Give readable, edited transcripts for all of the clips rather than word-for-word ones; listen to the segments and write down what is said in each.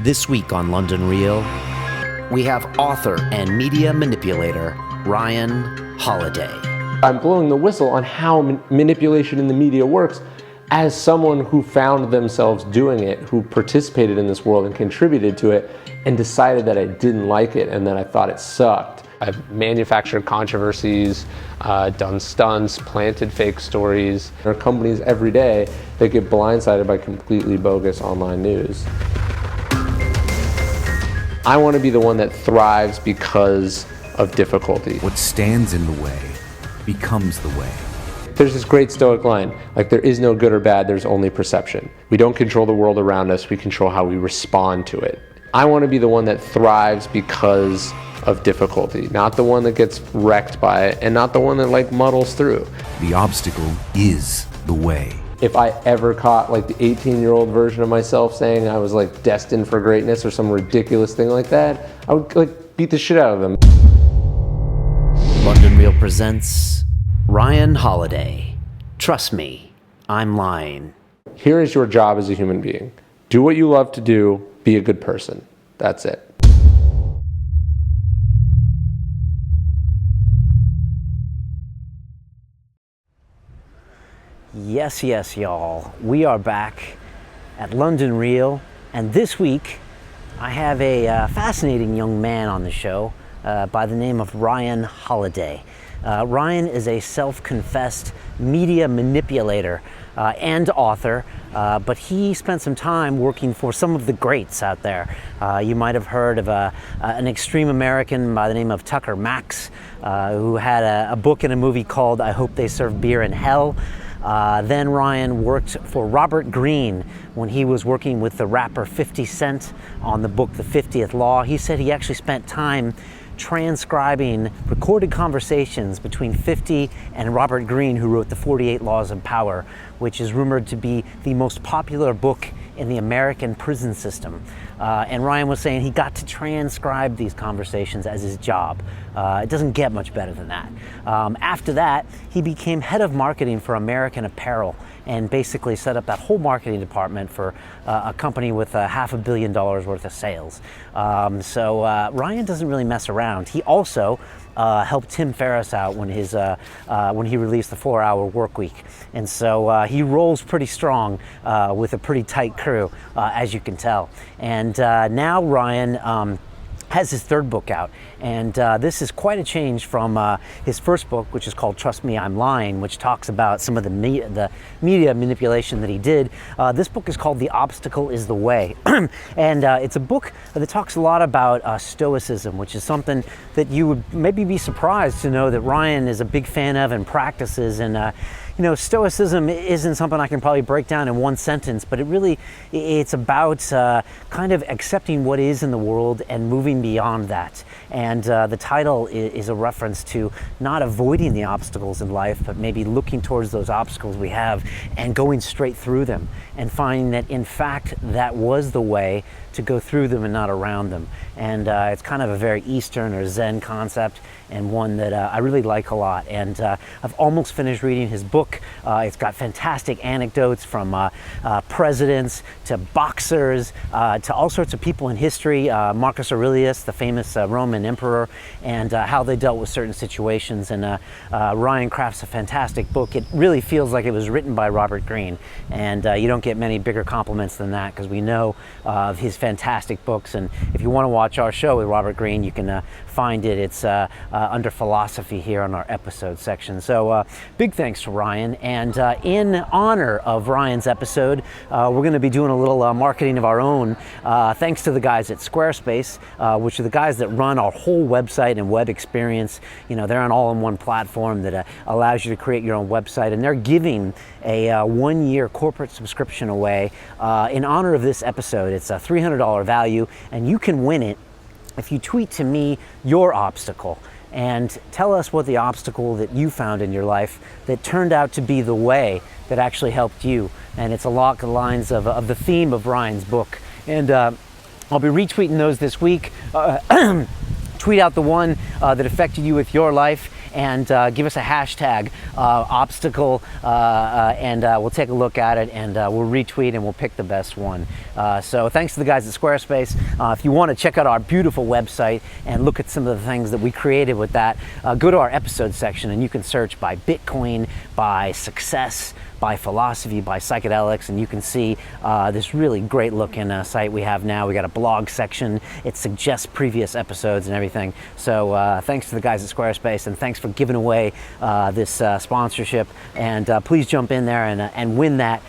This week on London Real, we have author and media manipulator Ryan Holiday. I'm blowing the whistle on how manipulation in the media works as someone who found themselves doing it, who participated in this world and contributed to it, and decided that I didn't like it and that I thought it sucked. I've manufactured controversies, done stunts, planted fake stories. There are companies every day that get blindsided by completely bogus online news. I want to be the one that thrives because of difficulty. What stands in the way becomes the way. There's this great Stoic line, like there is no good or bad, there's only perception. We don't control the world around us, we control how we respond to it. I want to be the one that thrives because of difficulty, not the one that gets wrecked by it, and not the one that muddles through. The obstacle is the way. If I ever caught the 18-year-old version of myself saying I was destined for greatness or some ridiculous thing like that, I would beat the shit out of them. London Real presents Ryan Holiday. Trust me, I'm lying. Here is your job as a human being. Do what you love to do, be a good person. That's it. Yes, y'all. We are back at London Real, and this week I have a fascinating young man on the show by the name of Ryan Holiday. Ryan is a self-confessed media manipulator and author, but he spent some time working for some of the greats out there. You might have heard of an extreme American by the name of Tucker Max, who had a book and a movie called I Hope They Serve Beer in Hell. Then Ryan worked for Robert Greene when he was working with the rapper 50 Cent on the book The 50th Law. He said he actually spent time transcribing recorded conversations between 50 and Robert Greene, who wrote the 48 Laws of Power, which is rumored to be the most popular book in the American prison system. And Ryan was saying he got to transcribe these conversations as his job. It doesn't get much better than that. After that, he became head of marketing for American Apparel and basically set up that whole marketing department for a company with $500 million worth of sales. So Ryan doesn't really mess around. He also helped Tim Ferriss out when he released the 4-Hour Work Week, and so he rolls pretty strong with a pretty tight crew, as you can tell. And now Ryan has his third book out, and this is quite a change from his first book, which is called Trust Me, I'm Lying, which talks about some of the media manipulation that he did. This book is called The Obstacle is the Way, and it's a book that talks a lot about stoicism, which is something that you would maybe be surprised to know that Ryan is a big fan of and practices. And stoicism isn't something I can probably break down in one sentence, but it's about kind of accepting what is in the world and moving beyond that. And the title is a reference to not avoiding the obstacles in life, but maybe looking towards those obstacles we have and going straight through them and finding that in fact that was the way to go through them and not around them. And it's kind of a very Eastern or Zen concept, and one that I really like a lot. And I've almost finished reading his book. It's got fantastic anecdotes from presidents to boxers to all sorts of people in history, Marcus Aurelius, the famous Roman emperor, and how they dealt with certain situations. And Ryan crafts a fantastic book. It really feels like it was written by Robert Greene, and you don't get many bigger compliments than that, because we know of his fantastic books. And if you want to watch our show with Robert Greene, you can find it. It's under philosophy here on our episode section. So big thanks to Ryan. And in honor of Ryan's episode, we're going to be doing a little marketing of our own, thanks to the guys at Squarespace, which are the guys that run our whole website and web experience. They're an all-in-one platform that allows you to create your own website, and they're giving a 1-year corporate subscription away in honor of this episode. It's a $300 value, and you can win it if you tweet to me your obstacle and tell us what the obstacle that you found in your life that turned out to be the way that actually helped you. And it's along the lines of the theme of Ryan's book. And I'll be retweeting those this week. Tweet out the one that affected you with your life, and give us a hashtag obstacle, and we'll take a look at it, and we'll retweet and we'll pick the best one. So thanks to the guys at Squarespace. If you want to check out our beautiful website and look at some of the things that we created with that, go to our episode section and you can search by Bitcoin, by success, by philosophy, by psychedelics, and you can see this really great looking site we have now. We got a blog section. It suggests previous episodes and everything. So thanks to the guys at Squarespace, and thanks for giving away this sponsorship. And please jump in there and win that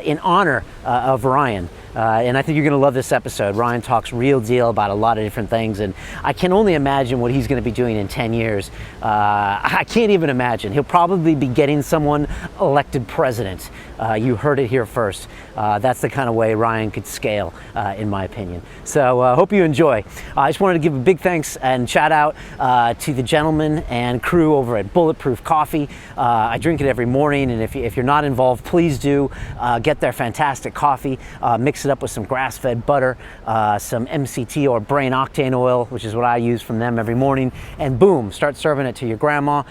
in honor of Ryan. And I think you're going to love this episode. Ryan talks real deal about a lot of different things, and I can only imagine what he's going to be doing in 10 years. I can't even imagine. He'll probably be getting someone elected president. You heard it here first. That's the kind of way Ryan could scale, in my opinion. So hope you enjoy. I just wanted to give a big thanks and shout out to the gentlemen and crew over at Bulletproof Coffee. I drink it every morning, and if you're not involved, please do get their fantastic coffee. Mix it up with some grass-fed butter, some MCT or brain octane oil, which is what I use from them every morning, and boom, start serving it to your grandma,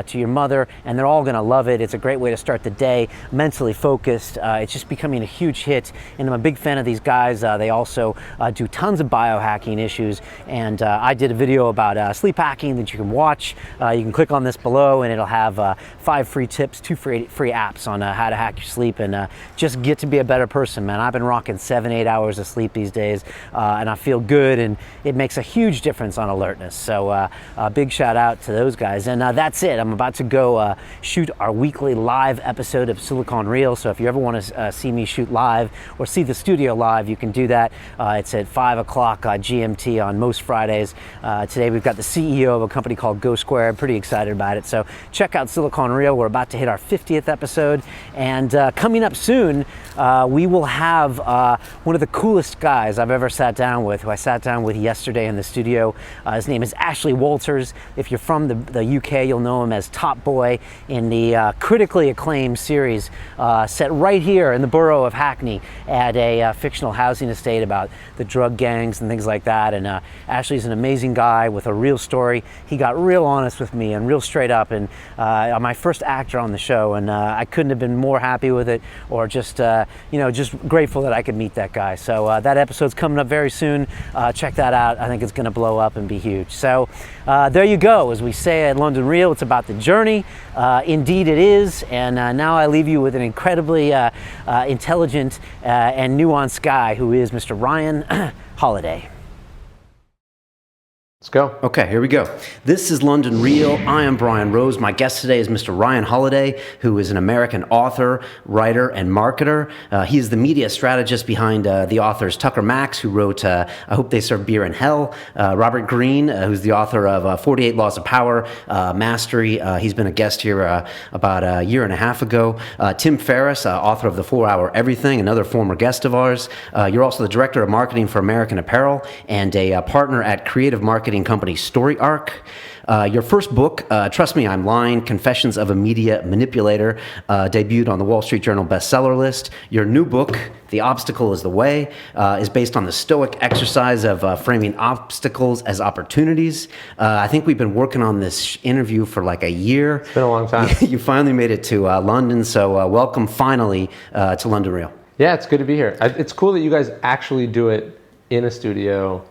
to your mother, and they're all gonna love it. It's a great way to start the day, mentally focused. It's just becoming a huge hit, and I'm a big fan of these guys. They also do tons of biohacking issues, and I did a video about sleep hacking that you can watch. You can click on this below, and it'll have 5 free tips, 2 free apps on how to hack your sleep, and just get to be a better person, man. I've been rocking 7-8 hours of sleep these days, and I feel good, and it makes a huge difference on alertness. So a big shout out to those guys. And that's it. I'm about to go shoot our weekly live episode of Silicon Reel. So if you ever want to see me shoot live or see the studio live, you can do that. It's at 5 o'clock GMT on most Fridays. Today we've got the CEO of a company called Go Square. I'm pretty excited about it. So check out Silicon Reel. We're about to hit our 50th episode, and coming up soon, we will have one of the coolest guys I've ever sat down with, who I sat down with yesterday in the studio. His name is Ashley Walters. If you're from the UK, you'll know him as Top Boy in the critically acclaimed series set right here in the borough of Hackney at a fictional housing estate about the drug gangs and things like that. And Ashley's an amazing guy with a real story. He got real honest with me and real straight up, and my first actor on the show, and I couldn't have been more happy with it, or just just grateful that I could meet that guy. So that episode's coming up very soon. Check that out. I think it's going to blow up and be huge. So there you go. As we say at London Real, it's about the journey. Indeed it is. And now I leave you with an incredibly intelligent and nuanced guy who is Mr. Ryan Holiday. Let's go. Okay, here we go. This is London Real. I am Brian Rose. My guest today is Mr. Ryan Holiday, who is an American author, writer, and marketer. He is the media strategist behind the authors Tucker Max, who wrote I Hope They Serve Beer in Hell, Robert Greene, who's the author of 48 Laws of Power, Mastery. He's been a guest here about a year and a half ago. Tim Ferriss, author of The 4-Hour Everything, another former guest of ours. You're also the director of marketing for American Apparel and a partner at creative marketing company Story Arc. Your first book, Trust Me, I'm Lying, Confessions of a Media Manipulator, debuted on the Wall Street Journal bestseller list. Your new book, The Obstacle is the Way, is based on the Stoic exercise of framing obstacles as opportunities. I think we've been working on this interview for like a year. It's been a long time. You finally made it to London, so welcome finally to London Real. Yeah, it's good to be here. It's cool that you guys actually do it in a studio.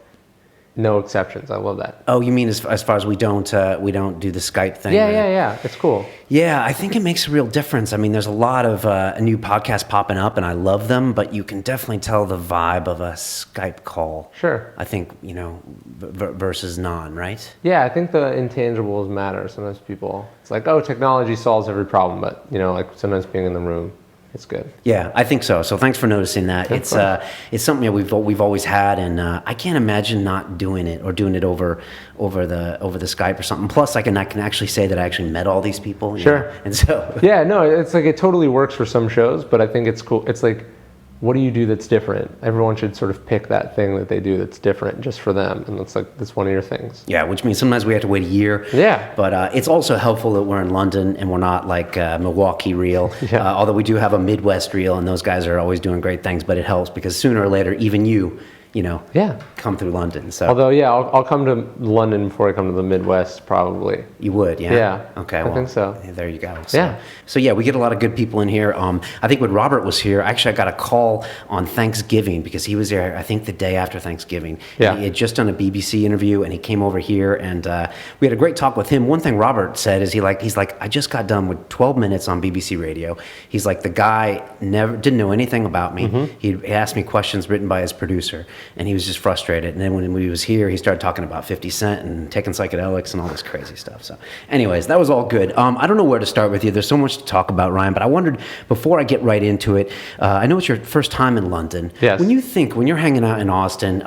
No exceptions. I love that. Oh, you mean as far as we don't do the Skype thing? Yeah. It's cool. Yeah, I think it makes a real difference. I mean, there's a lot of new podcasts popping up, and I love them, but you can definitely tell the vibe of a Skype call. Sure. I think, versus non, right? Yeah, I think the intangibles matter. Sometimes it's like, oh, technology solves every problem, but, like sometimes being in the room, it's good. Yeah, I think so. So thanks for noticing that. It's something that we've always had, and I can't imagine not doing it or doing it over the Skype or something. Plus, I can actually say that I actually met all these people. Sure. And so yeah, no, it's like it totally works for some shows, but I think it's cool. It's like, what do you do that's different? Everyone should sort of pick that thing that they do that's different just for them, and that's one of your things. Yeah, which means sometimes we have to wait a year. Yeah. But it's also helpful that we're in London and we're not like Milwaukee Reel. Yeah. Although we do have a Midwest Reel, and those guys are always doing great things. But it helps because sooner or later, even you Yeah. come through London. So Although, yeah, I'll come to London before I come to the Midwest, probably. you would, yeah? Yeah. Okay, I think so. There you go. So, Yeah. So yeah, we get a lot of good people in here. I think when Robert was here, actually I got a call on Thanksgiving because he was there, I think the day after Thanksgiving. Yeah. He had just done a BBC interview and he came over here and we had a great talk with him. One thing Robert said is he's like, I just got done with 12 minutes on BBC Radio. He's like, the guy didn't know anything about me. Mm-hmm. He asked me questions written by his producer and he was just frustrated. And then when he was here, he started talking about 50 Cent and taking psychedelics and all this crazy stuff. So anyways, that was all good. I don't know where to start with you. There's so much to talk about, Ryan, but I wondered, before I get right into it, I know it's your first time in London. Yes. When you're hanging out in Austin,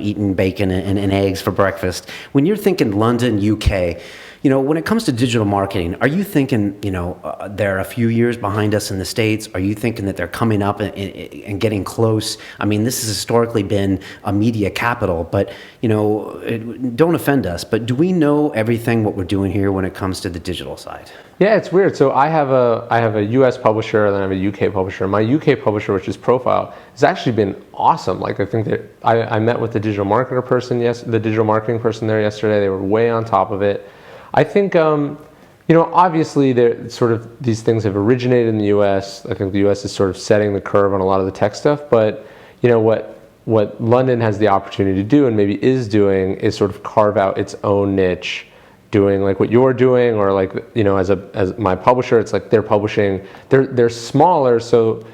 eating bacon and eggs for breakfast, when you're thinking London, UK, when it comes to digital marketing, are you thinking, they're a few years behind us in the States? Are you thinking that they're coming up and getting close? I mean, this has historically been a media capital, but, don't offend us, but do we know everything what we're doing here when it comes to the digital side? Yeah, it's weird. So I have a US publisher and then I have a UK publisher. My UK publisher, which is Profile, has actually been awesome. Like, I think that I met with the digital marketing person there yesterday. They were way on top of it. I think, obviously these things have originated in the US. I think the US is sort of setting the curve on a lot of the tech stuff, but what London has the opportunity to do and maybe is doing is sort of carve out its own niche, doing like what you're doing, or like, as my publisher, it's like they're smaller, so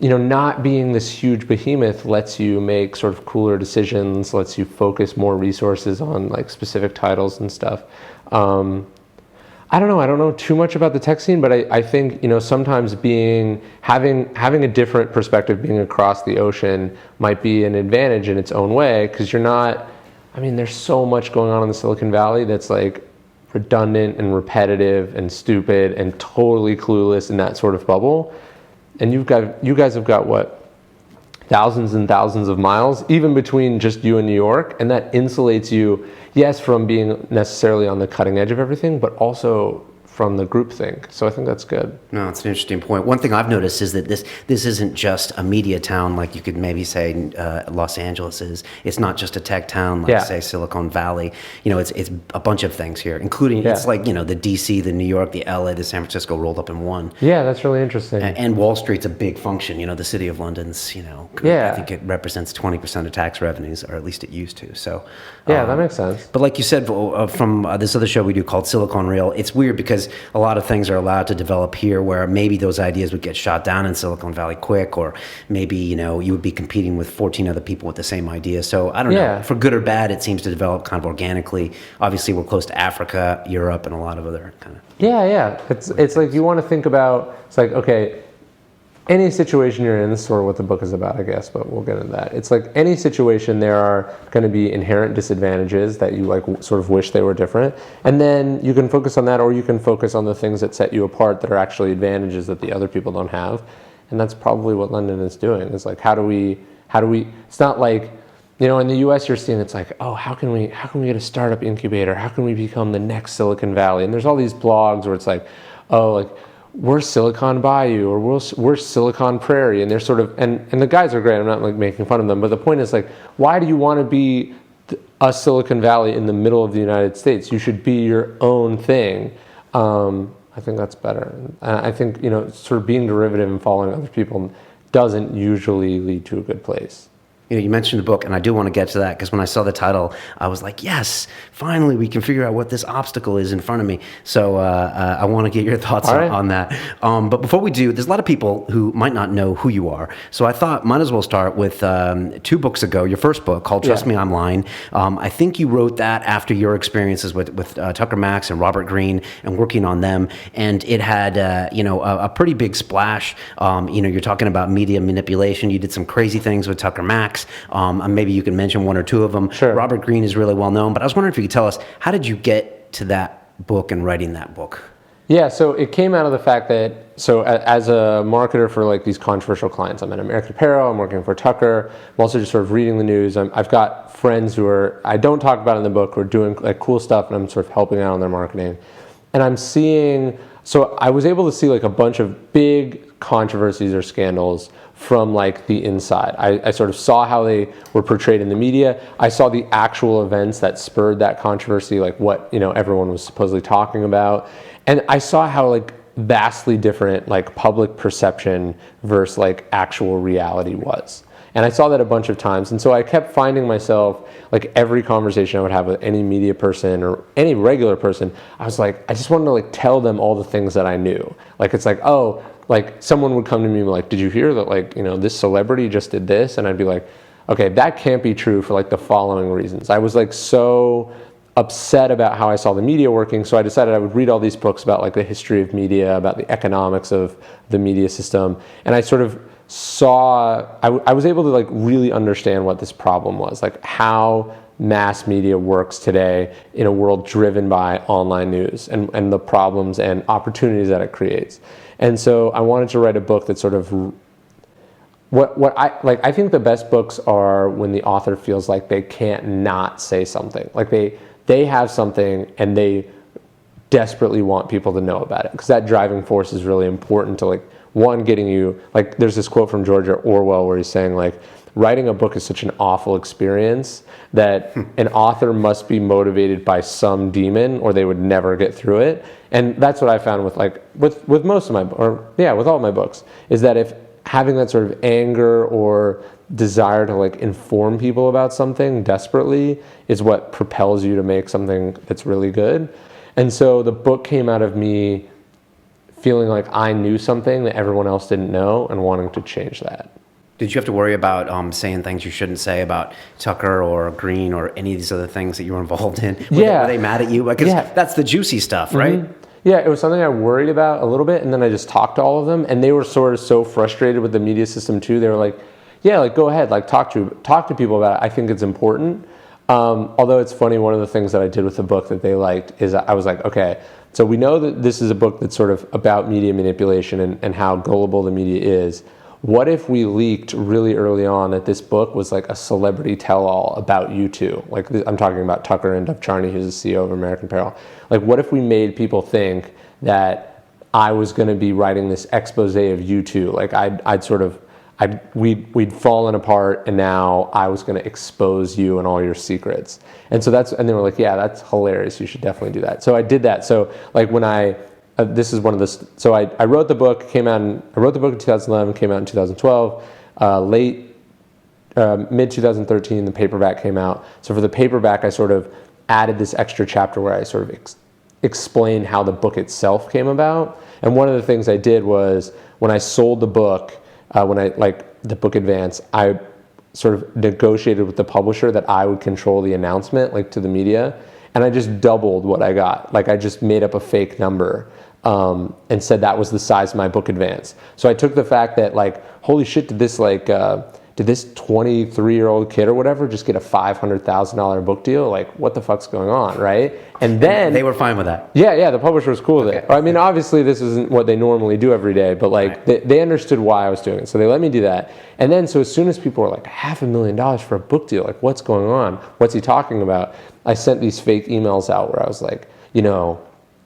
not being this huge behemoth lets you make sort of cooler decisions, lets you focus more resources on like specific titles and stuff. I don't know too much about the tech scene, but I think, sometimes having a different perspective, being across the ocean, might be an advantage in its own way, because there's so much going on in the Silicon Valley that's like redundant and repetitive and stupid and totally clueless in that sort of bubble. And you guys have got what? Thousands and thousands of miles, even between just you and New York, and that insulates you, yes, from being necessarily on the cutting edge of everything, but also from the groupthink. So I think that's good. No, it's an interesting point. One thing I've noticed is that this isn't just a media town like you could maybe say Los Angeles is. It's not just a tech town like, say, Silicon Valley. It's a bunch of things here, including, it's like, the DC, the New York, the LA, the San Francisco rolled up in one. Yeah, that's really interesting. And Wall Street's a big function. The city of London's, I think it represents 20% of tax revenues, or at least it used to. So yeah, that makes sense. But like you said, from this other show we do called Silicon Reel, it's weird because a lot of things are allowed to develop here where maybe those ideas would get shot down in Silicon Valley quick, or maybe, you would be competing with 14 other people with the same idea. So I don't know. For good or bad, it seems to develop kind of organically. Obviously, we're close to Africa, Europe, and a lot of other kind of... Yeah. It's like you want to think about, it's like, okay, any situation you're in, this is sort of what the book is about, I guess, but we'll get into that. It's like any situation, there are going to be inherent disadvantages that you like sort of wish they were different. And then you can focus on that, or you can focus on the things that set you apart that are actually advantages that the other people don't have. And that's probably what London is doing. It's like, how do we, it's not like, in the US you're seeing, it's like, oh, how can we get a startup incubator? How can we become the next Silicon Valley? And there's all these blogs where it's like, oh, like, we're Silicon Bayou, or we're Silicon Prairie, and they're sort of, and the guys are great, I'm not like making fun of them, but the point is like, why do you want to be a Silicon Valley in the middle of the United States? You should be your own thing. I think that's better. And I think, sort of being derivative and following other people doesn't usually lead to a good place. You mentioned the book, and I do want to get to that, because when I saw the title, I was like, yes, finally we can figure out what this obstacle is in front of me. So I want to get your thoughts on that. But before we do, there's a lot of people who might not know who you are. So I thought might as well start with 2 books ago, your first book called Trust Me, I'm Lying. I think you wrote that after your experiences with Tucker Max and Robert Greene and working on them. And it had, a pretty big splash. You're talking about media manipulation. You did some crazy things with Tucker Max. Maybe you can mention 1 or 2 of them. Sure. Robert Greene is really well known, but I was wondering if you could tell us, how did you get to that book and writing that book? Yeah, so it came out of the fact that, as a marketer for like these controversial clients, I'm at American Apparel, I'm working for Tucker, I'm also just sort of reading the news. I've got friends I don't talk about in the book, who are doing like cool stuff, and I'm sort of helping out on their marketing. And I'm seeing, so I was able to see like a bunch of big controversies or scandals, from like the inside. I sort of saw how they were portrayed in the media. I saw the actual events that spurred that controversy, like what, you know, everyone was supposedly talking about. And I saw how like vastly different like public perception versus like actual reality was. And I saw that a bunch of times. And so I kept finding myself, like every conversation I would have with any media person or any regular person, I was like, I just wanted to like tell them all the things that I knew. Like, it's like, oh, like someone would come to me and be like, did you hear that, like, you know, this celebrity just did this? And I'd be like, okay, that can't be true for like the following reasons. I was like so upset about how I saw the media working, so I decided I would read all these books about like the history of media, about the economics of the media system, and I sort of saw, I was able to like really understand what this problem was, like how mass media works today in a world driven by online news and the problems and opportunities that it creates. And so I wanted to write a book that sort of, what I like, I think the best books are when the author feels like they can't not say something, like they have something and they desperately want people to know about it, because that driving force is really important to like, one, getting you, like there's this quote from George Orwell where he's saying like, writing a book is such an awful experience that an author must be motivated by some demon or they would never get through it. And that's what I found with like, with most of my, with all my books, is that if having that sort of anger or desire to like inform people about something desperately is what propels you to make something that's really good. And so the book came out of me feeling like I knew something that everyone else didn't know and wanting to change that. Did you have to worry about saying things you shouldn't say about Tucker or Greene or any of these other things that you were involved in? Were they mad at you? Because that's the juicy stuff, right? Mm-hmm. Yeah, it was something I worried about a little bit, and then I just talked to all of them, and they were sort of so frustrated with the media system too. They were like, yeah, like go ahead, like talk to people about it. I think it's important. Although it's funny, one of the things that I did with the book that they liked is I was like, okay, so we know that this is a book that's sort of about media manipulation and how gullible the media is. What if we leaked really early on that this book was like a celebrity tell-all about you two? Like I'm talking about Tucker and Charney, who's the CEO of American Apparel. Like what if we made people think that I was going to be writing this expose of you two? Like we'd fallen apart and now I was going to expose you and all your secrets. And so and they were like, yeah, that's hilarious. You should definitely do that. So I did that. So like when this is one of the, so I wrote the book, I wrote the book in 2011, came out in 2012, mid 2013, the paperback came out. So for the paperback, I sort of added this extra chapter where I sort of explained how the book itself came about. And one of the things I did was when I sold the book, the book advance, I sort of negotiated with the publisher that I would control the announcement, like to the media. And I just doubled what I got. Like I just made up a fake number and said that was the size of my book advance. So I took the fact that like, holy shit, did this 23-year-old kid or whatever just get a $500,000 book deal? Like what the fuck's going on, right? And then they were fine with that. Yeah, the publisher was cool with it. I mean, obviously this isn't what they normally do every day, but like they understood why I was doing it. So they let me do that. And then so as soon as people were like, $500,000 for a book deal, like what's going on? What's he talking about? I sent these fake emails out where I was like, you know,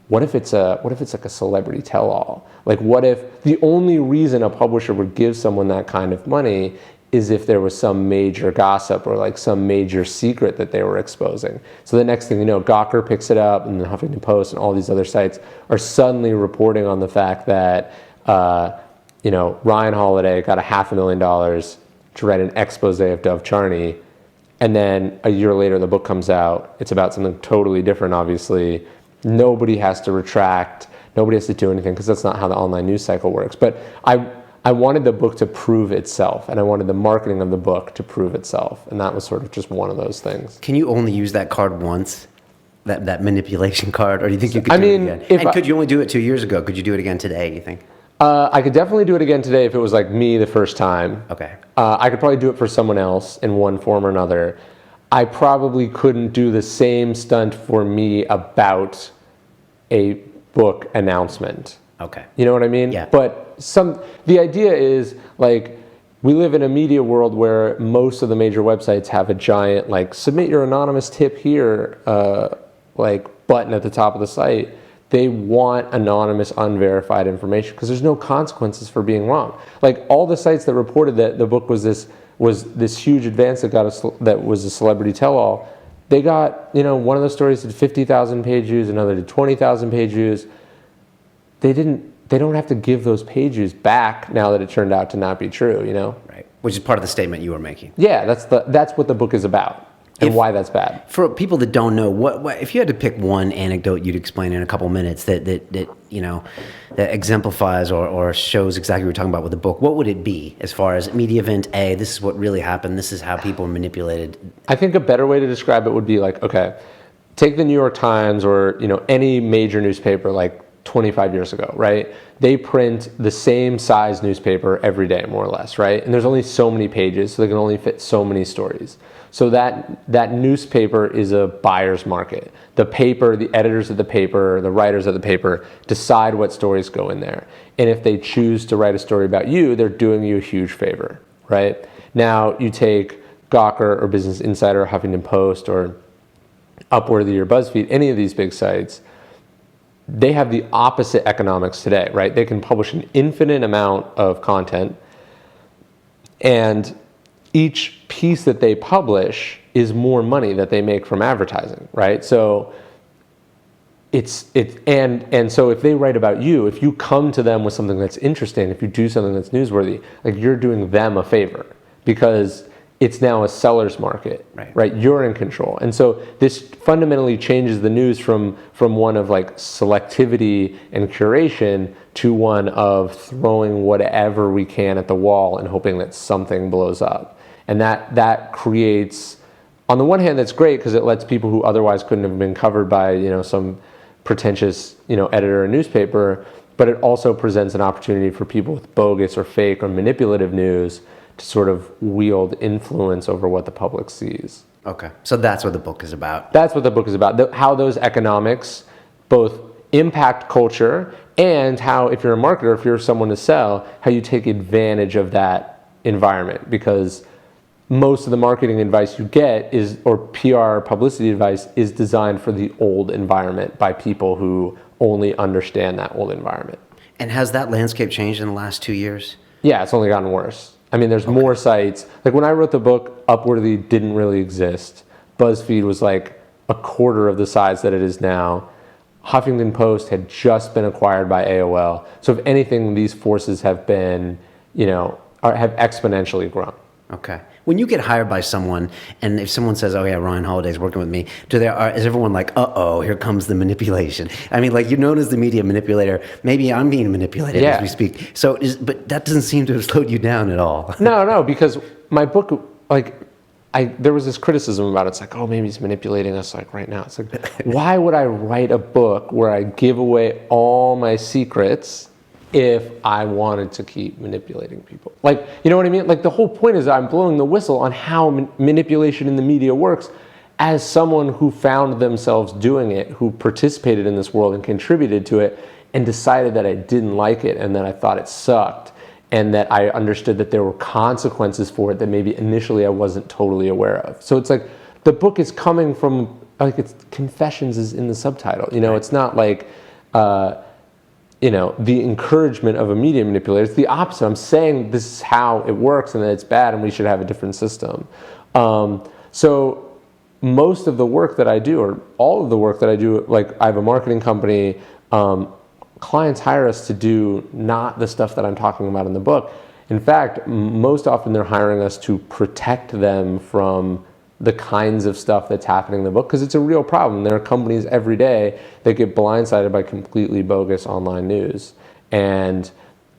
what if it's like a celebrity tell-all? Like what if the only reason a publisher would give someone that kind of money is if there was some major gossip or like some major secret that they were exposing. So the next thing you know, Gawker picks it up and the Huffington Post and all these other sites are suddenly reporting on the fact that, Ryan Holiday got $500,000 to write an expose of Dov Charney. And then a year later, the book comes out. It's about something totally different, obviously. Nobody has to retract. Nobody has to do anything because that's not how the online news cycle works. But I wanted the book to prove itself, and I wanted the marketing of the book to prove itself. And that was sort of just one of those things. Can you only use that card once? That manipulation card? Or do you think you could do it again? And could you only do it 2 years ago? Could you do it again today, you think? I could definitely do it again today if it was like me the first time. Okay. I could probably do it for someone else in one form or another. I probably couldn't do the same stunt for me about a book announcement. Okay. You know what I mean? Yeah. But the idea is like we live in a media world where most of the major websites have a giant like submit your anonymous tip here button at the top of the site. they want anonymous, unverified information because there's no consequences for being wrong. Like all the sites that reported that the book was this huge advance that was a celebrity tell-all, they got, one of those stories did 50,000 page views, another did 20,000 page views. They don't have to give those page views back now that it turned out to not be true, Right. Which is part of the statement you were making. Yeah, that's what the book is about. And why that's bad. For people that don't know, what if you had to pick one anecdote you'd explain in a couple minutes that exemplifies or shows exactly what we're talking about with the book, what would it be as far as media event A, this is what really happened, this is how people are manipulated? I think a better way to describe it would be like, okay, take the New York Times or any major newspaper like 25 years ago, right? They print the same size newspaper every day, more or less, right? And there's only so many pages, so they can only fit so many stories. So that newspaper is a buyer's market. The paper, the editors of the paper, the writers of the paper decide what stories go in there. And if they choose to write a story about you, they're doing you a huge favor, right? Now you take Gawker or Business Insider or Huffington Post or Upworthy or BuzzFeed, any of these big sites, they have the opposite economics today, right? They can publish an infinite amount of content, and each piece that they publish is more money that they make from advertising, right? So and so if they write about you, if you come to them with something that's interesting, if you do something that's newsworthy, like you're doing them a favor because it's now a seller's market, right? You're in control. And so this fundamentally changes the news from one of like selectivity and curation to one of throwing whatever we can at the wall and hoping that something blows up. And that creates, on the one hand, that's great because it lets people who otherwise couldn't have been covered by, some pretentious, editor or newspaper, but it also presents an opportunity for people with bogus or fake or manipulative news to sort of wield influence over what the public sees. Okay, so that's what the book is about. That's what the book is about, how those economics both impact culture and how, if you're a marketer, if you're someone to sell, how you take advantage of that environment. Because most of the marketing advice you get or PR publicity advice is designed for the old environment by people who only understand that old environment. And has that landscape changed in the last 2 years? Yeah, it's only gotten worse. I mean, there's more sites. Like when I wrote the book, Upworthy didn't really exist. BuzzFeed was like a quarter of the size that it is now. Huffington Post had just been acquired by AOL. So if anything, these forces have been, have exponentially grown. Okay. When you get hired by someone, and if someone says, "Oh yeah, Ryan Holiday's working with me," is everyone like, "Uh-oh, here comes the manipulation"? I mean, like, you're known as the media manipulator. Maybe I'm being manipulated as we speak. So, but that doesn't seem to have slowed you down at all. No, because my book, there was this criticism about it. It's like, oh, maybe he's manipulating us like right now. It's like, why would I write a book where I give away all my secrets if I wanted to keep manipulating people? Like, you know what I mean? Like, the whole point is I'm blowing the whistle on how manipulation in the media works as someone who found themselves doing it, who participated in this world and contributed to it and decided that I didn't like it and that I thought it sucked and that I understood that there were consequences for it that maybe initially I wasn't totally aware of. So it's like the book is coming from, like, it's confessions is in the subtitle. It's not like, the encouragement of a media manipulator. It's the opposite. I'm saying this is how it works and that it's bad and we should have a different system. So most of the work that I do, or all of the work that I do, like I have a marketing company, clients hire us to do not the stuff that I'm talking about in the book. In fact, most often they're hiring us to protect them from the kinds of stuff that's happening in the book, because it's a real problem. There are companies every day that get blindsided by completely bogus online news and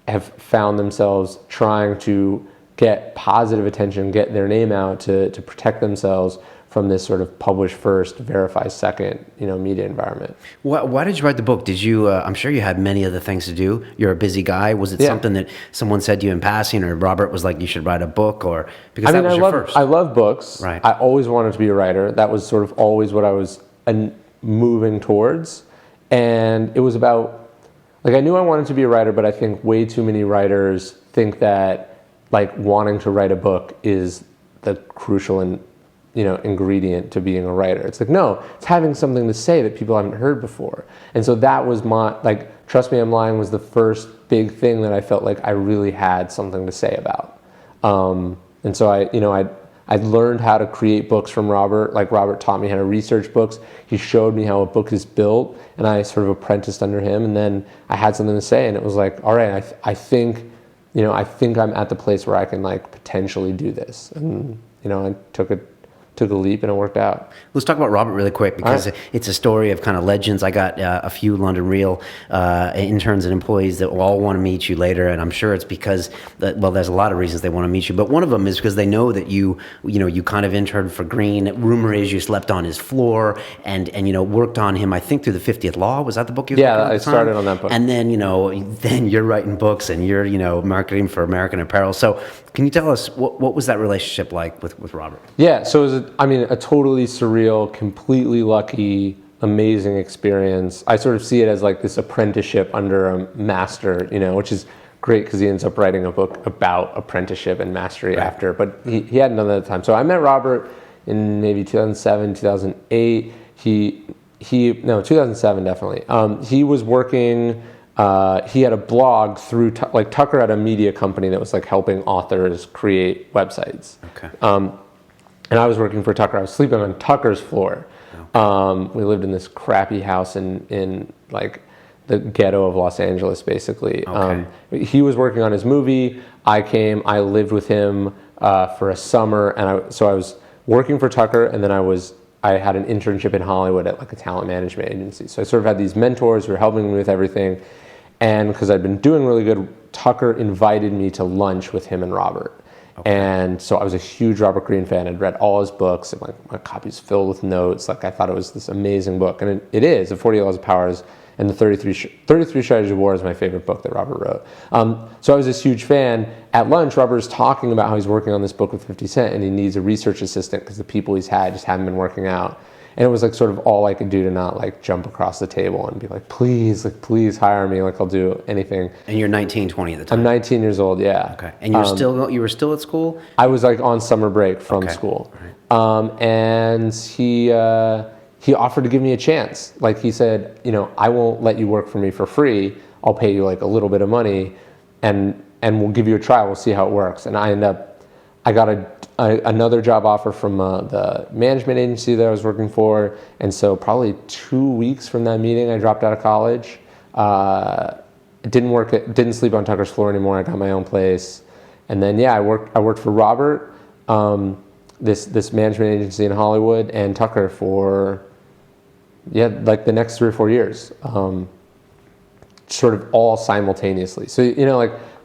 have found themselves trying to get positive attention, get their name out to protect themselves from this sort of publish first, verify second, media environment. Why did you write the book? Did you? I'm sure you had many other things to do. You're a busy guy. Was it something that someone said to you in passing, or Robert was like, "You should write a book," or because that was your first? I love books. Right. I always wanted to be a writer. That was sort of always what I was moving towards, and it was about, like, I knew I wanted to be a writer, but I think way too many writers think that like wanting to write a book is the crucial and ingredient to being a writer. It's like, no, it's having something to say that people haven't heard before. And so that was Trust Me, I'm Lying was the first big thing that I felt like I really had something to say about. And so I learned how to create books from Robert. Like, Robert taught me how to research books. He showed me how a book is built, and I sort of apprenticed under him. And then I had something to say, and it was like, all right, I think I'm at the place where I can potentially do this. And I took a leap, and it worked out. Let's talk about Robert really quick, because it's a story of kind of legends. I got a few London Real interns and employees that will all want to meet you later, and I'm sure it's because, there's a lot of reasons they want to meet you, but one of them is because they know that you kind of interned for Greene. Rumor is you slept on his floor and worked on him, I think, through the 50th Law. Was that the book you Yeah, I started on that book. And then, then you're writing books and you're, marketing for American Apparel. So can you tell us what was that relationship like with Robert? Yeah, so it was a totally surreal, completely lucky, amazing experience. I sort of see it as this apprenticeship under a master, which is great because he ends up writing a book about apprenticeship and mastery after, but he hadn't done that at the time. So I met Robert in maybe 2007, 2008. 2007 definitely. He was working, he had a blog through, Tucker had a media company that was helping authors create websites. Okay. And I was working for Tucker. I was sleeping on Tucker's floor. We lived in this crappy house in the ghetto of Los Angeles, basically. Okay. He was working on his movie. I lived with him for a summer, and so I was working for Tucker, and then I had an internship in Hollywood at a talent management agency. So I sort of had these mentors who were helping me with everything. And because I'd been doing really good, Tucker invited me to lunch with him and Robert. Okay. And so I was a huge Robert Greene fan. I'd read all his books, and my copy's filled with notes. I thought it was this amazing book, and it is. The 48 Laws of Power and the 33 Strategies of War is my favorite book that Robert wrote. So I was this huge fan. At lunch, Robert is talking about how he's working on this book with 50 Cent, and he needs a research assistant because the people he's had just haven't been working out. And it was sort of all I could do to not jump across the table and be please hire me. I'll do anything. And you're 19, 20 at the time. I'm 19 years old, yeah. Okay. And you were still at school? I was on summer break from school. Right. And he offered to give me a chance. He said, I won't let you work for me for free. I'll pay you a little bit of money, and we'll give you a try. We'll see how it works. And I got another job offer from the management agency that I was working for, and so probably 2 weeks from that meeting, I dropped out of college. Didn't sleep on Tucker's floor anymore. I got my own place, and then I worked for Robert, this management agency in Hollywood, and Tucker for the next 3 or 4 years, sort of all simultaneously. So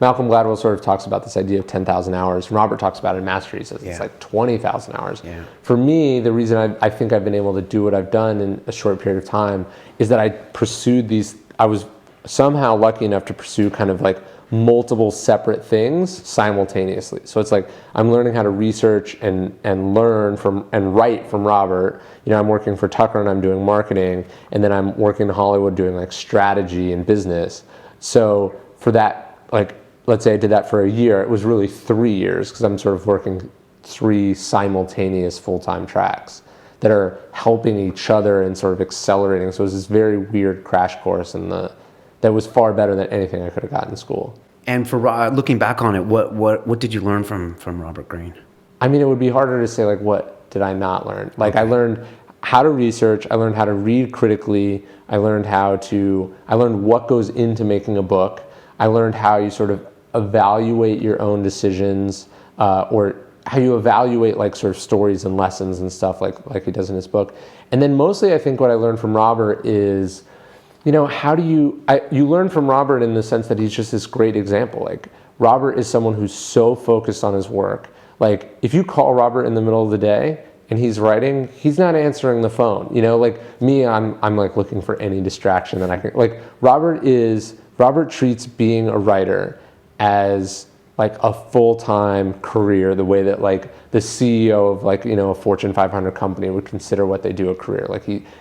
Malcolm Gladwell sort of talks about this idea of 10,000 hours. Robert talks about it in Mastery. He says it's 20,000 hours. Yeah. For me, the reason I think I've been able to do what I've done in a short period of time is that I pursued these. I was somehow lucky enough to pursue kind of multiple separate things simultaneously. So it's I'm learning how to research and learn from and write from Robert. I'm working for Tucker and I'm doing marketing, and then I'm working in Hollywood doing strategy and business. So for that, let's say I did that for a year, it was really 3 years because I'm sort of working 3 simultaneous full-time tracks that are helping each other and sort of accelerating. So it was this very weird crash course, and that was far better than anything I could have gotten in school. And for looking back on it, what did you learn from Robert Greene? It would be harder to say what did I not learn. I learned how to research. I learned how to read critically. I learned what goes into making a book. I learned how you sort of evaluate your own decisions, or how you evaluate sort of stories and lessons and stuff like he does in his book. And then mostly I think what I learned from Robert is, how do you learn from Robert in the sense that he's just this great example. Robert is someone who's so focused on his work. If you call Robert in the middle of the day and he's writing, he's not answering the phone. Me, I'm looking for any distraction that I can. Robert treats being a writer as a full-time career, the way that the CEO of a Fortune 500 company would consider what they do a career.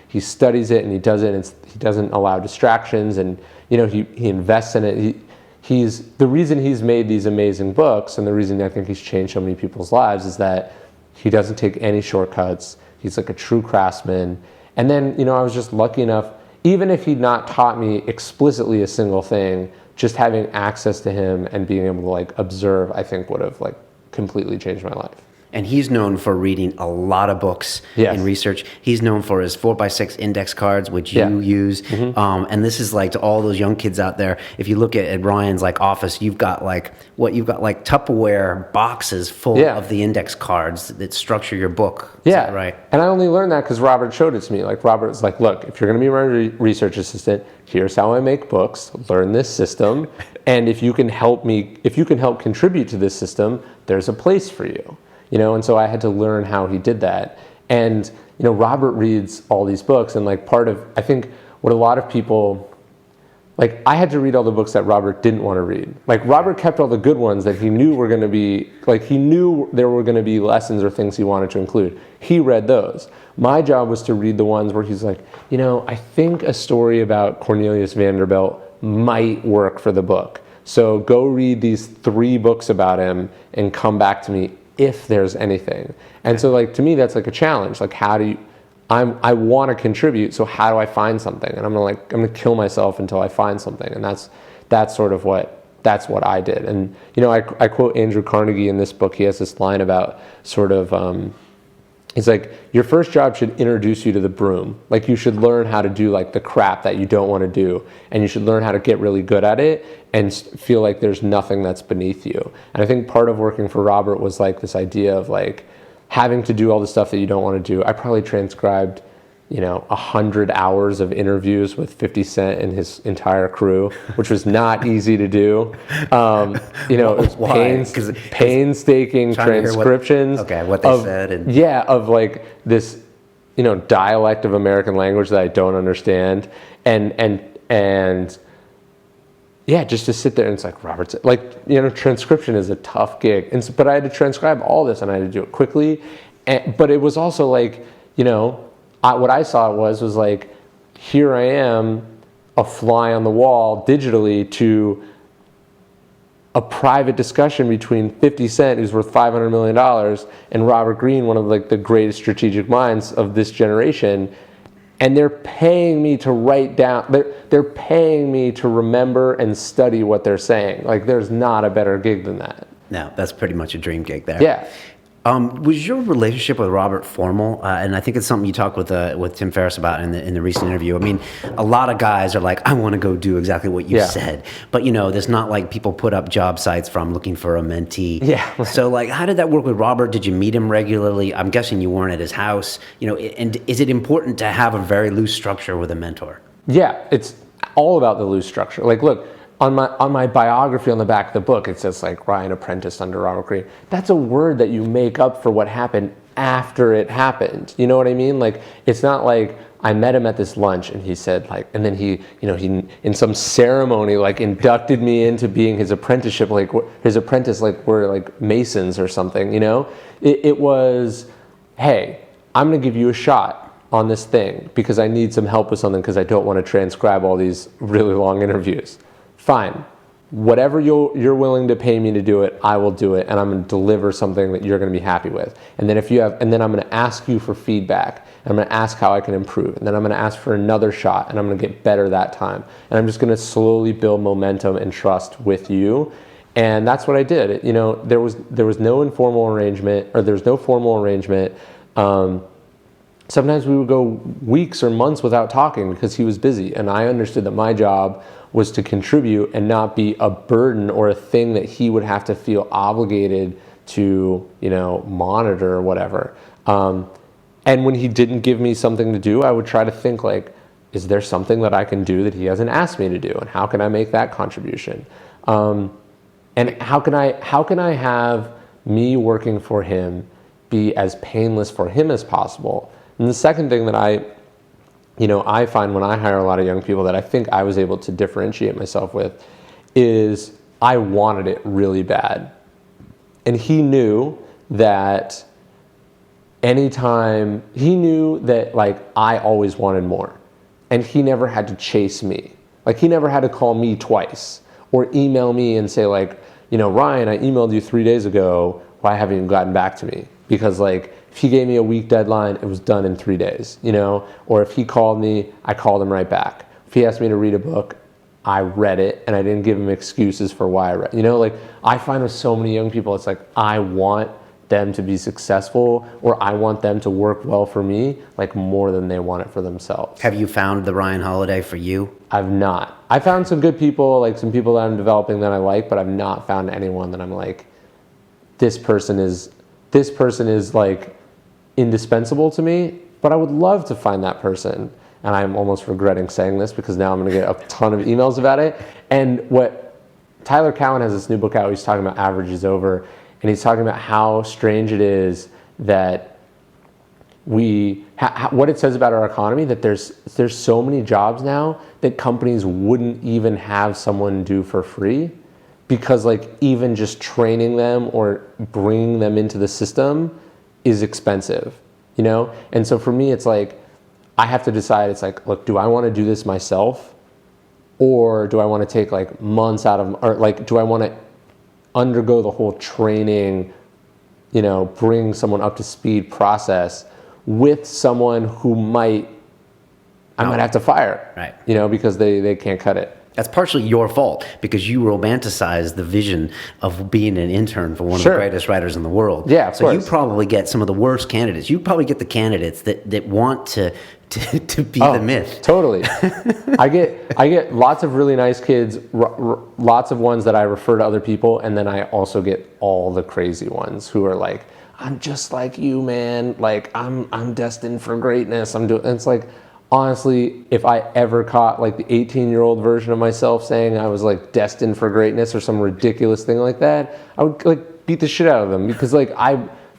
He studies it and he does it, and he doesn't allow distractions, and he invests in it. He's the reason he's made these amazing books, and the reason I think he's changed so many people's lives is that He doesn't take any shortcuts. He's like a true craftsman. And then, I was just lucky enough, even if he'd not taught me explicitly a single thing, just having access to him and being able to like observe, I think would have like completely changed my life. And he's known for reading a lot of books in research. He's known for his 4x6 index cards, which you use. And this is like to all those young kids out there. If you look at Ryan's like office, you've got like Tupperware boxes full of the index cards that structure your book. Is that right? And I only learned that because Robert showed it to me. Like Robert was like, look, if you're going to be my research assistant, here's how I make books. Learn this system. And if you can help contribute to this system, there's a place for you. And so I had to learn how he did that. And, Robert reads all these books, and like part of, I think what a lot of people, like I had to read all the books that Robert didn't want to read. Like Robert kept all the good ones that he knew were going to be, like he knew there were going to be lessons or things he wanted to include. He read those. My job was to read the ones where he's like, I think a story about Cornelius Vanderbilt might work for the book. So go read these 3 books about him and come back to me if there's anything. And so like to me that's like a challenge. Like I want to contribute, so how do I find something? And I'm gonna kill myself until I find something. And that's what I did. And I quote Andrew Carnegie in this book. He has this line about sort of he's like, your first job should introduce you to the broom. Like you should learn how to do like the crap that you don't want to do, and you should learn how to get really good at it and feel like there's nothing that's beneath you. And I think part of working for Robert was like this idea of like having to do all the stuff that you don't want to do. I probably transcribed 100 hours of interviews with 50 Cent and his entire crew, which was not easy to do. It was painstaking transcriptions. What they said. Of like this, dialect of American language that I don't understand. And just to sit there and it's like, Robert's like, transcription is a tough gig. But I had to transcribe all this and I had to do it quickly. But it was also like, what I saw was like, here I am, a fly on the wall digitally to a private discussion between 50 Cent, who's worth $500 million, and Robert Greene, one of like the greatest strategic minds of this generation. And they're paying me to write down, they're paying me to remember and study what they're saying. Like there's not a better gig than that. No, that's pretty much a dream gig there. Yeah. Was your relationship with Robert formal? And I think it's something you talked with Tim Ferriss about in the recent interview. I mean, a lot of guys are like, I want to go do exactly what you said. But, there's not like people put up job sites from looking for a mentee. Yeah. So, like, how did that work with Robert? Did you meet him regularly? I'm guessing you weren't at his house. And is it important to have a very loose structure with a mentor? Yeah, it's all about the loose structure. Like, look, on my biography on the back of the book, it says like Ryan apprenticed under Robert Greene. That's a word that you make up for what happened after it happened. You know what I mean? Like, it's not like I met him at this lunch and he said like, and then he in some ceremony like inducted me into being his apprenticeship, like his apprentice, like we're like Masons or something. It was, hey, I'm gonna give you a shot on this thing because I need some help with something because I don't want to transcribe all these really long interviews. Fine, whatever you're willing to pay me to do it, I will do it, and I'm going to deliver something that you're going to be happy with. And then then I'm going to ask you for feedback. And I'm going to ask how I can improve, and then I'm going to ask for another shot, and I'm going to get better that time. And I'm just going to slowly build momentum and trust with you. And that's what I did. There was no informal arrangement, or there was no formal arrangement. Sometimes we would go weeks or months without talking because he was busy, and I understood that my job was to contribute and not be a burden or a thing that he would have to feel obligated to, monitor or whatever. And when he didn't give me something to do, I would try to think like, is there something that I can do that he hasn't asked me to do, and how can I make that contribution? And how can I have me working for him be as painless for him as possible? And the second thing that I find when I hire a lot of young people that I think I was able to differentiate myself with is I wanted it really bad. And he knew that like I always wanted more. And he never had to chase me. Like he never had to call me twice or email me and say like, Ryan, I emailed you 3 days ago. Why haven't you gotten back to me? because like if he gave me a week deadline, it was done in 3 days, you know, or if he called me, I called him right back. If he asked me to read a book, I read it, and I didn't give him excuses for why I read. You know, like I find with so many young people, it's like I want them to be successful, or I want them to work well for me, like more than they want it for themselves. Have you found the Ryan Holiday for you? I've not. I found some good people, like some people that I'm developing that I like, but I've not found anyone that I'm like, this person is like indispensable to me. But I would love to find that person. And I'm almost regretting saying this because now I'm going to get a ton of emails about it. And what Tyler Cowen has this new book out, he's talking about average is over. And he's talking about how strange it is that what it says about our economy, that there's so many jobs now that companies wouldn't even have someone do for free, because like even just training them or bringing them into the system is expensive, you know? And so for me, it's like, I have to decide, it's like, look, do I want to do this myself, or do I want to take like months out of, or like, do I want to undergo the whole training, you know, bring someone up to speed process with someone who I might have to fire, right? You know, because they can't cut it. That's partially your fault because you romanticize the vision of being an intern for one of the greatest writers in the world. Yeah, of course. You probably get some of the worst candidates. You probably get the candidates that want to be the myth. Totally. I get lots of really nice kids, lots of ones that I refer to other people, and then I also get all the crazy ones who are like, I'm just like you, man. Like I'm destined for greatness. And it's like, honestly, if I ever caught like the 18-year-old version of myself saying I was like destined for greatness or some ridiculous thing like that, I would like beat the shit out of them, because like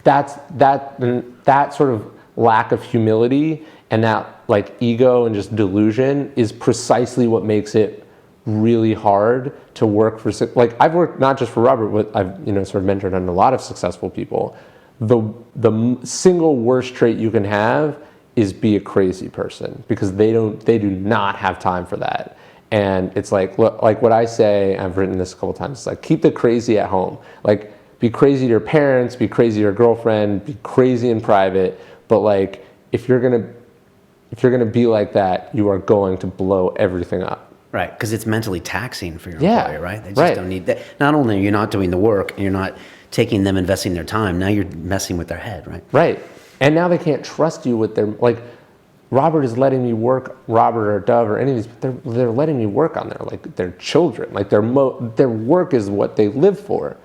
that sort of lack of humility and that like ego and just delusion is precisely what makes it really hard to work for. Like I've worked not just for Robert, but I've sort of mentored under a lot of successful people. The single worst trait you can have is be a crazy person, because they do not have time for that. And it's like, look, like what I say, I've written this a couple times, it's like, keep the crazy at home. Like, be crazy to your parents, be crazy to your girlfriend, be crazy in private, but like, if you're gonna be like that, you are going to blow everything up. Right, because it's mentally taxing for your employer, right? They just don't need that. Not only are you not doing the work, and you're not taking them, investing their time, now you're messing with their head, right? Right. And now they can't trust you with their, like, Robert is letting me work, Robert or Dove or any of these, they're letting me work on their children. Like their work is what they live for.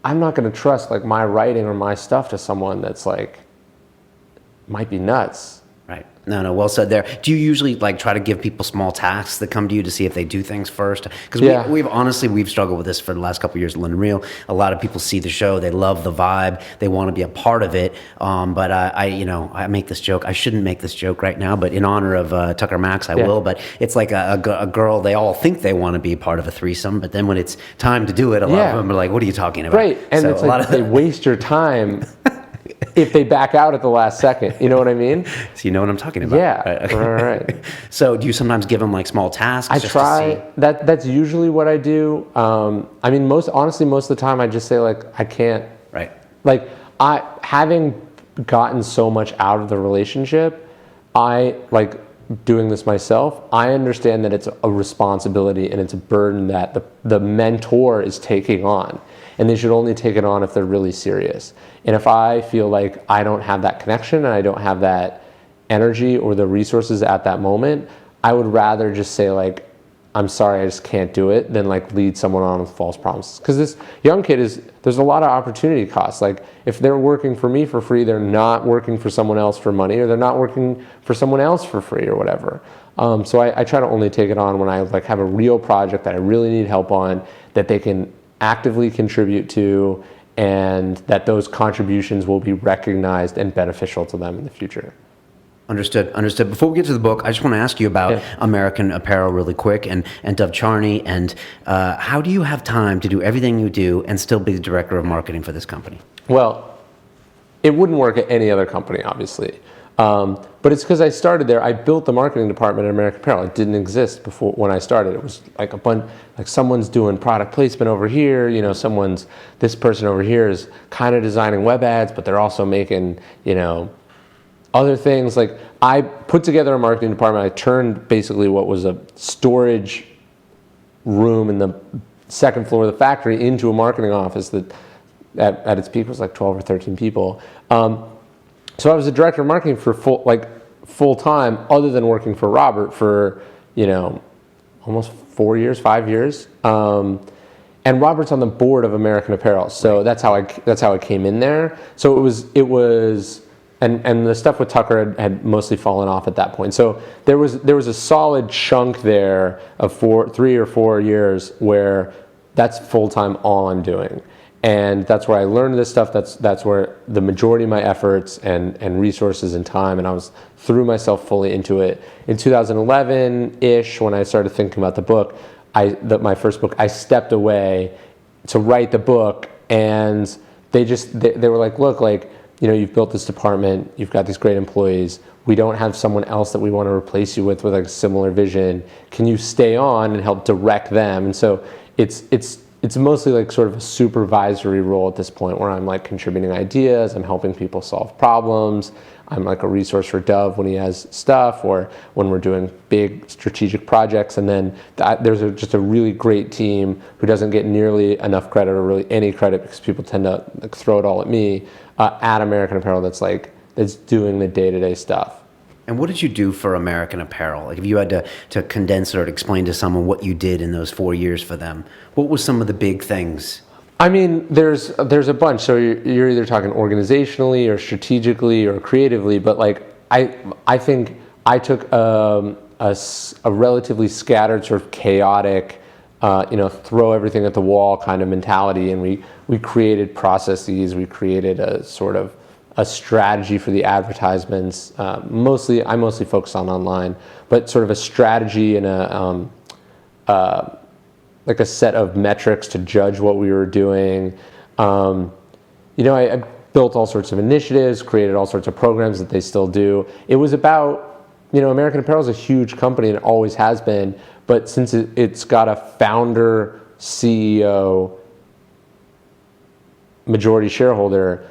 I'm not going to trust like my writing or my stuff to someone that's like, might be nuts. Right. No, well said there. Do you usually like try to give people small tasks that come to you to see if they do things first? Because we've struggled with this for the last couple of years at London Real. A lot of people see the show, they love the vibe, they want to be a part of it. But I make this joke. I shouldn't make this joke right now, but in honor of Tucker Max, I will. But it's like a girl. They all think they want to be part of a threesome, but then when it's time to do it, a lot of them are like, "What are you talking about?" Right, and so it's like they waste your time. If they back out at the last second, you know what I mean? So you know what I'm talking about. Yeah, right. So do you sometimes give them like small tasks? I try. That's usually what I do. I mean, most of the time, I just say like, I can't. Right. Like having gotten so much out of the relationship, I like doing this myself. I understand that it's a responsibility and it's a burden that the mentor is taking on. And they should only take it on if they're really serious. And if I feel like I don't have that connection and I don't have that energy or the resources at that moment, I would rather just say like, I'm sorry, I just can't do it, than like lead someone on with false promises. Because this young kid there's a lot of opportunity costs. Like if they're working for me for free, they're not working for someone else for money, or they're not working for someone else for free or whatever. So I try to only take it on when I like have a real project that I really need help on, that they can actively contribute to, and that those contributions will be recognized and beneficial to them in the future. Understood. Before we get to the book, I just want to ask you about American Apparel really quick, and Dove Charney, and how do you have time to do everything you do and still be the director of marketing for this company? Well, it wouldn't work at any other company, obviously. But it's because I started there. I built the marketing department at American Apparel. It didn't exist before when I started. It was like a bunch, like someone's doing product placement over here. You know, this person over here is kind of designing web ads, but they're also making, you know, other things. Like I put together a marketing department. I turned basically what was a storage room in the second floor of the factory into a marketing office that at its peak was like 12 or 13 people. So I was the director of marketing for full time, other than working for Robert for, you know, almost 4 years, 5 years. And Robert's on the board of American Apparel, so that's how I came in there. So it was, and the stuff with Tucker had mostly fallen off at that point. So there was a solid chunk there of 3 or 4 years where that's full time all I'm doing. And that's where I learned this stuff. That's where the majority of my efforts and resources and time, and I threw myself fully into it. In 2011-ish, when I started thinking about the book, my first book, I stepped away to write the book, and they were like, look, like, you know, you've built this department, you've got these great employees, we don't have someone else that we want to replace you with like a similar vision. Can you stay on and help direct them? And so it's mostly like sort of a supervisory role at this point, where I'm like contributing ideas, I'm helping people solve problems, I'm like a resource for Dove when he has stuff, or when we're doing big strategic projects. And then there's just a really great team who doesn't get nearly enough credit, or really any credit, because people tend to like throw it all at me, at American Apparel, that's doing the day-to-day stuff. And what did you do for American Apparel? Like, if you had to condense or explain to someone what you did in those 4 years for them, what were some of the big things? I mean, there's a bunch. So you're either talking organizationally or strategically or creatively, but like I think I took a relatively scattered, sort of chaotic, throw everything at the wall kind of mentality, and we created processes. We created a sort of a strategy for the advertisements. I mostly focus on online, but sort of a strategy and like a set of metrics to judge what we were doing. I built all sorts of initiatives, created all sorts of programs that they still do. It was about, American Apparel is a huge company and it always has been, but since it's got a founder, CEO, majority shareholder,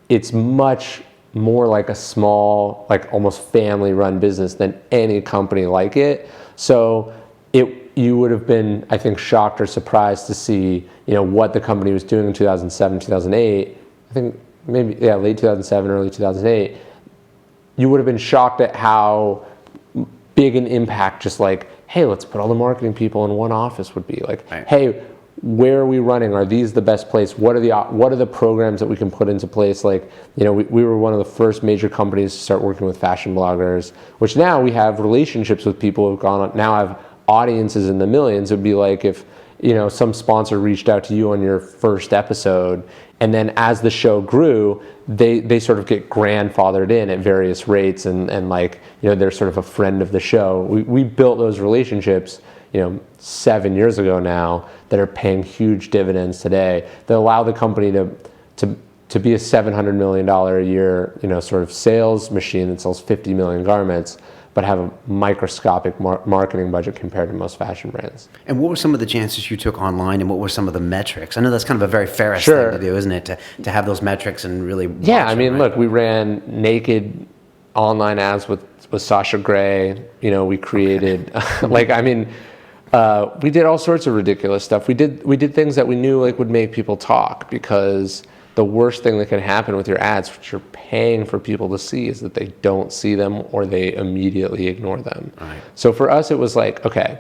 it's much more like a small, like almost family-run business than any company like it. So you would have been, I think, shocked or surprised to see, what the company was doing in 2007, 2008. I think maybe, late 2007, early 2008. You would have been shocked at how big an impact just like, hey, let's put all the marketing people in one office would be. Like, right. Hey, where are we running? Are these the best place? What are the programs that we can put into place? Like, we were one of the first major companies to start working with fashion bloggers, which now we have relationships with people who've gone on, now have audiences in the millions. It would be like if, some sponsor reached out to you on your first episode, and then as the show grew, they sort of get grandfathered in at various rates, and like, they're sort of a friend of the show. We built those relationships 7 years ago now, that are paying huge dividends today, that allow the company to be a $700 million a year, sort of sales machine that sells 50 million garments, but have a microscopic marketing budget compared to most fashion brands. And what were some of the chances you took online, and what were some of the metrics? I know that's kind of a very Ferriss Sure. thing to do, isn't it? To have those metrics and really watch Yeah, I mean, them, right? Look, we ran naked online ads with Sasha Grey. We created, we did all sorts of ridiculous stuff. We did things that we knew would make people talk, because the worst thing that can happen with your ads, which you're paying for people to see, is that they don't see them or they immediately ignore them. Right. So for us, it was like, okay,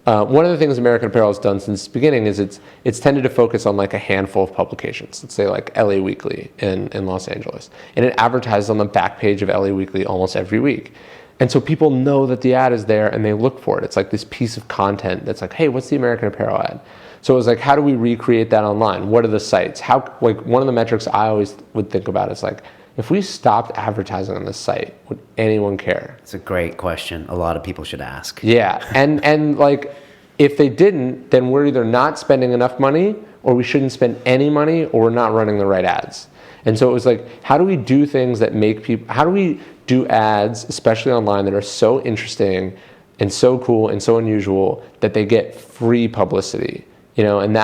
one of the things American Apparel has done since the beginning is it's tended to focus on like a handful of publications. Let's say like LA Weekly in Los Angeles, and it advertises on the back page of LA Weekly almost every week. And so people know that the ad is there and they look for it. It's like this piece of content that's like, hey, what's the American Apparel ad? So it was like, how do we recreate that online? What are the sites? One of the metrics I always would think about is like, if we stopped advertising on this site, would anyone care? It's a great question. A lot of people should ask. Yeah, and like, if they didn't, then we're either not spending enough money, or we shouldn't spend any money, or we're not running the right ads. And so it was like, how do we do things that make people, how do we do ads, especially online, that are so interesting and so cool and so unusual that they get free publicity. And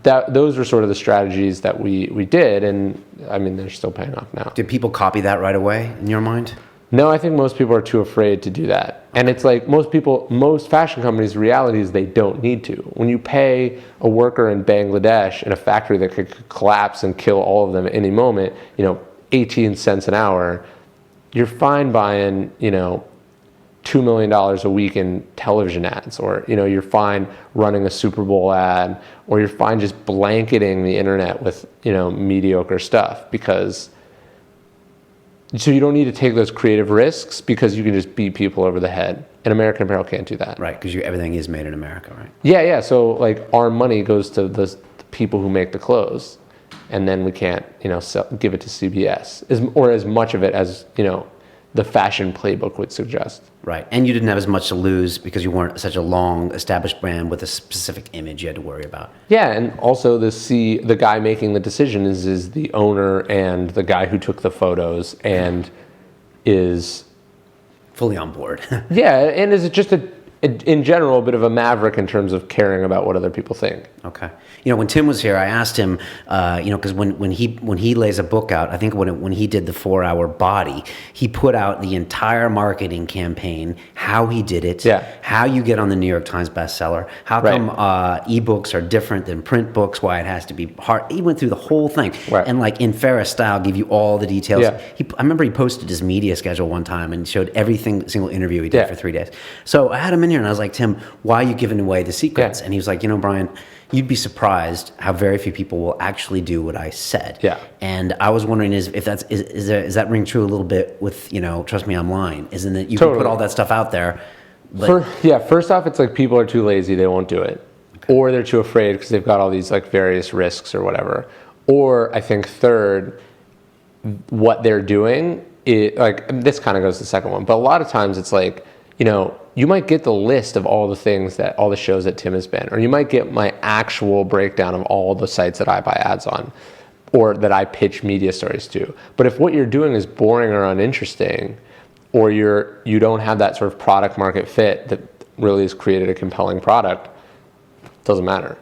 those were sort of the strategies that we did, and I mean, they're still paying off now. Did people copy that right away in your mind? No, I think most people are too afraid to do that. And it's like most fashion companies, the reality is they don't need to. When you pay a worker in Bangladesh in a factory that could collapse and kill all of them at any moment, 18 cents an hour, you're fine buying, $2 million a week in television ads, or you're fine running a Super Bowl ad, or you're fine just blanketing the internet with mediocre stuff, so you don't need to take those creative risks because you can just beat people over the head. And American Apparel can't do that. Right, because everything is made in America, right? Yeah. So like our money goes to the people who make the clothes, and then we can't give it to CBS or as much of it as the fashion playbook would suggest. Right, and you didn't have as much to lose because you weren't such a long established brand with a specific image you had to worry about. Yeah, and also the guy making the decision is the owner and the guy who took the photos and is fully on board. Yeah, and is just in general a bit of a maverick in terms of caring about what other people think. Okay. When Tim was here, I asked him, because when he lays a book out, I think when he did the 4-hour body, he put out the entire marketing campaign, how he did it, how you get on the New York Times bestseller, how come ebooks are different than print books, why it has to be hard. He went through the whole thing, and like in Ferriss style, give you all the details. Yeah. I remember he posted his media schedule one time and showed every single interview he did for 3 days. So I had him in here and I was like, Tim, why are you giving away the secrets? And he was like, Brian, you'd be surprised how very few people will actually do what I said. Yeah. And I was wondering is that ring true a little bit with, trust me, I'm lying. Isn't it? You can put all that stuff out there. But first off, it's like people are too lazy, they won't do it. Okay. Or they're too afraid because they've got all these like various risks or whatever. Or I think third, what they're doing, this kind of goes to the second one, but a lot of times it's like, you might get the list of all the shows that Tim has been, or you might get my actual breakdown of all the sites that I buy ads on, or that I pitch media stories to. But if what you're doing is boring or uninteresting, or you don't have that sort of product market fit that really has created a compelling product, it doesn't matter.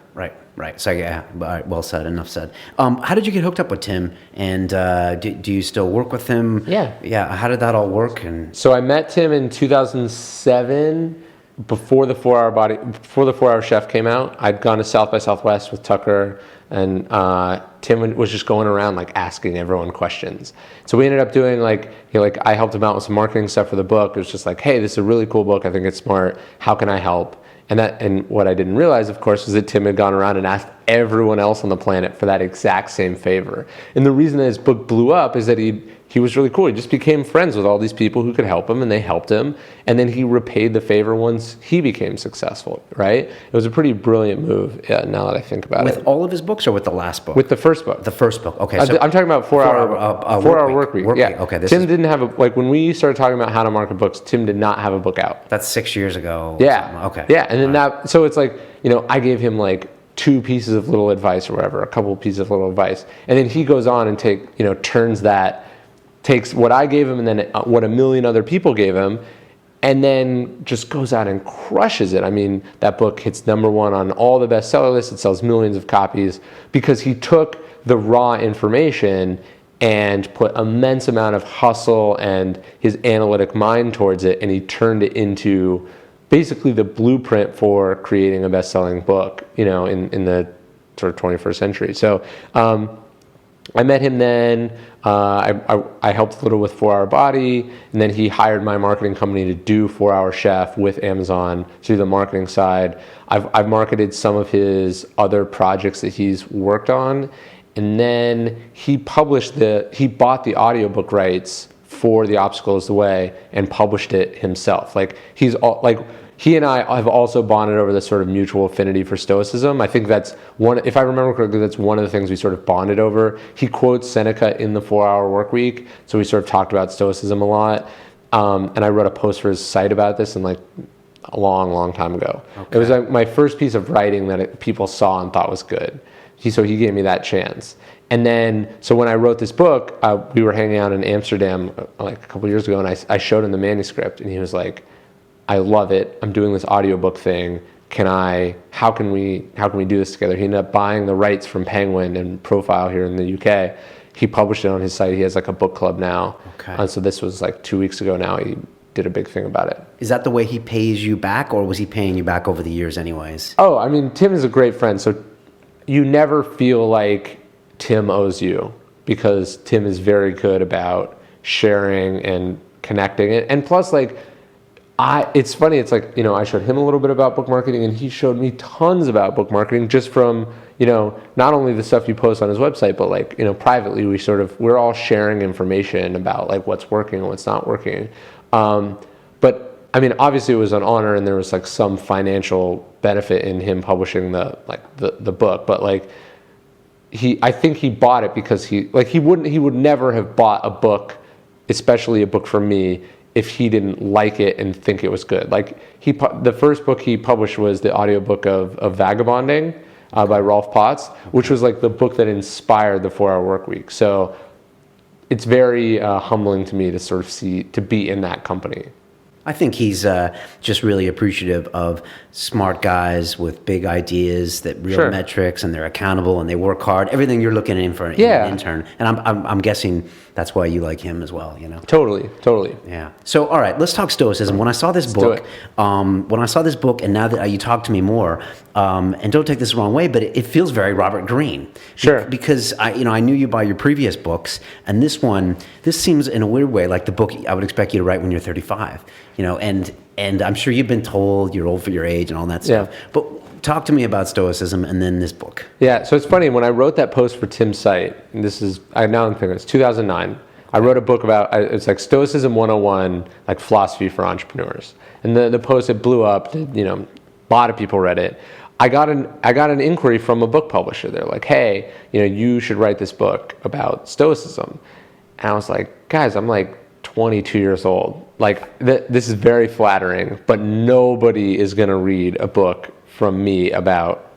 Right. So yeah, all right, well said, enough said. How did you get hooked up with Tim? And do you still work with him? Yeah. How did that all work? And so I met Tim in 2007, before the 4-Hour Chef came out. I'd gone to South by Southwest with Tucker, and Tim was just going around like asking everyone questions. So we ended up doing I helped him out with some marketing stuff for the book. It was just like, hey, this is a really cool book. I think it's smart. How can I help? And what I didn't realize, of course, was that Tim had gone around and asked everyone else on the planet for that exact same favor. And the reason that his book blew up is that he was really cool. He just became friends with all these people who could help him, and they helped him. And then he repaid the favor once he became successful, right? It was a pretty brilliant move, now that I think about it. With all of his books or with the last book? With the first book. The first book, okay. So I'm talking about 4-Hour Work Week. Yeah. Okay. Tim didn't have when we started talking about how to market books, Tim did not have a book out. That's 6 years ago. Yeah. Okay. Yeah, and then so it's like, I gave him like 2 pieces of little advice or whatever, a couple of pieces of little advice. And then he goes on and takes what I gave him and then what a million other people gave him, and then just goes out and crushes it. I mean, that book hits #1 on all the bestseller lists. It sells millions of copies because he took the raw information and put immense amount of hustle and his analytic mind towards it, and he turned it into basically the blueprint for creating a best-selling book, in the sort of 21st century. So I met him then. I helped a little with 4-Hour Body, and then he hired my marketing company to do 4-Hour Chef with Amazon to do the marketing side. I've marketed some of his other projects that he's worked on, and then he bought the audiobook rights for The Obstacle Is the Way and published it himself. He and I have also bonded over this sort of mutual affinity for Stoicism. I think that's if I remember correctly, that's one of the things we sort of bonded over. He quotes Seneca in the 4-Hour Work Week, so we sort of talked about Stoicism a lot. And I wrote a post for his site about this a long time ago. Okay. It was my first piece of writing that people saw and thought was good. So he gave me that chance. And then, so when I wrote this book, we were hanging out in Amsterdam like a couple years ago, and I showed him the manuscript, and he was like, I love it. I'm doing this audiobook thing. How can we do this together? He ended up buying the rights from Penguin and Profile here in the UK. He published it on his site. He has like a book club now. Okay. So this was like 2 weeks ago now. He did a big thing about it. Is that the way he pays you back, or was he paying you back over the years anyways? Oh, I mean, Tim is a great friend. So you never feel like Tim owes you, because Tim is very good about sharing and connecting it. And plus, like, it's funny, it's like, I showed him a little bit about book marketing, and he showed me tons about book marketing just from, not only the stuff you post on his website, but like, privately, we're all sharing information about like what's working and what's not working. But I mean, obviously it was an honor, and there was like some financial benefit in him publishing the book, but like, I think he bought it because he would never have bought a book, especially a book from me, if he didn't like it and think it was good. Like the first book he published was the audiobook of Vagabonding by Rolf Potts, which was like the book that inspired the 4-Hour Workweek. So it's very humbling to me to be in that company. I think he's just really appreciative of smart guys with big ideas, that real metrics, and they're accountable and they work hard. Everything you're looking in for an intern, and I'm guessing that's why you like him as well. Totally. Yeah. So all right, let's talk stoicism. When I saw this book, and now that you talk to me more, and don't take this the wrong way, but it feels very Robert Greene. Sure. Because I knew you by your previous books, and this seems in a weird way like the book I would expect you to write when you're 35. And I'm sure you've been told you're old for your age and all that stuff. Yeah. But talk to me about stoicism and then this book. Yeah, so it's funny, when I wrote that post for Tim's site, and I'm thinking it's 2009, I wrote a book about, it's like Stoicism 101, like philosophy for entrepreneurs. And the post, it blew up, a lot of people read it. I got an inquiry from a book publisher. They're like, hey, you should write this book about stoicism. And I was like, guys, I'm like 22 years old. Like, this is very flattering, but nobody is going to read a book from me about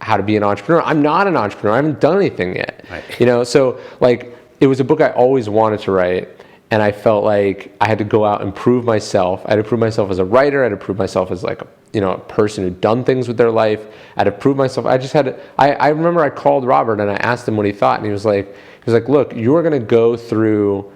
how to be an entrepreneur. I'm not an entrepreneur. I haven't done anything yet. Right. So like, it was a book I always wanted to write, and I felt like I had to go out and prove myself. I had to prove myself as a writer. I had to prove myself as like a person who'd done things with their life. I had to prove myself. I remember I called Robert and I asked him what he thought, and he was like, look, you're going to go through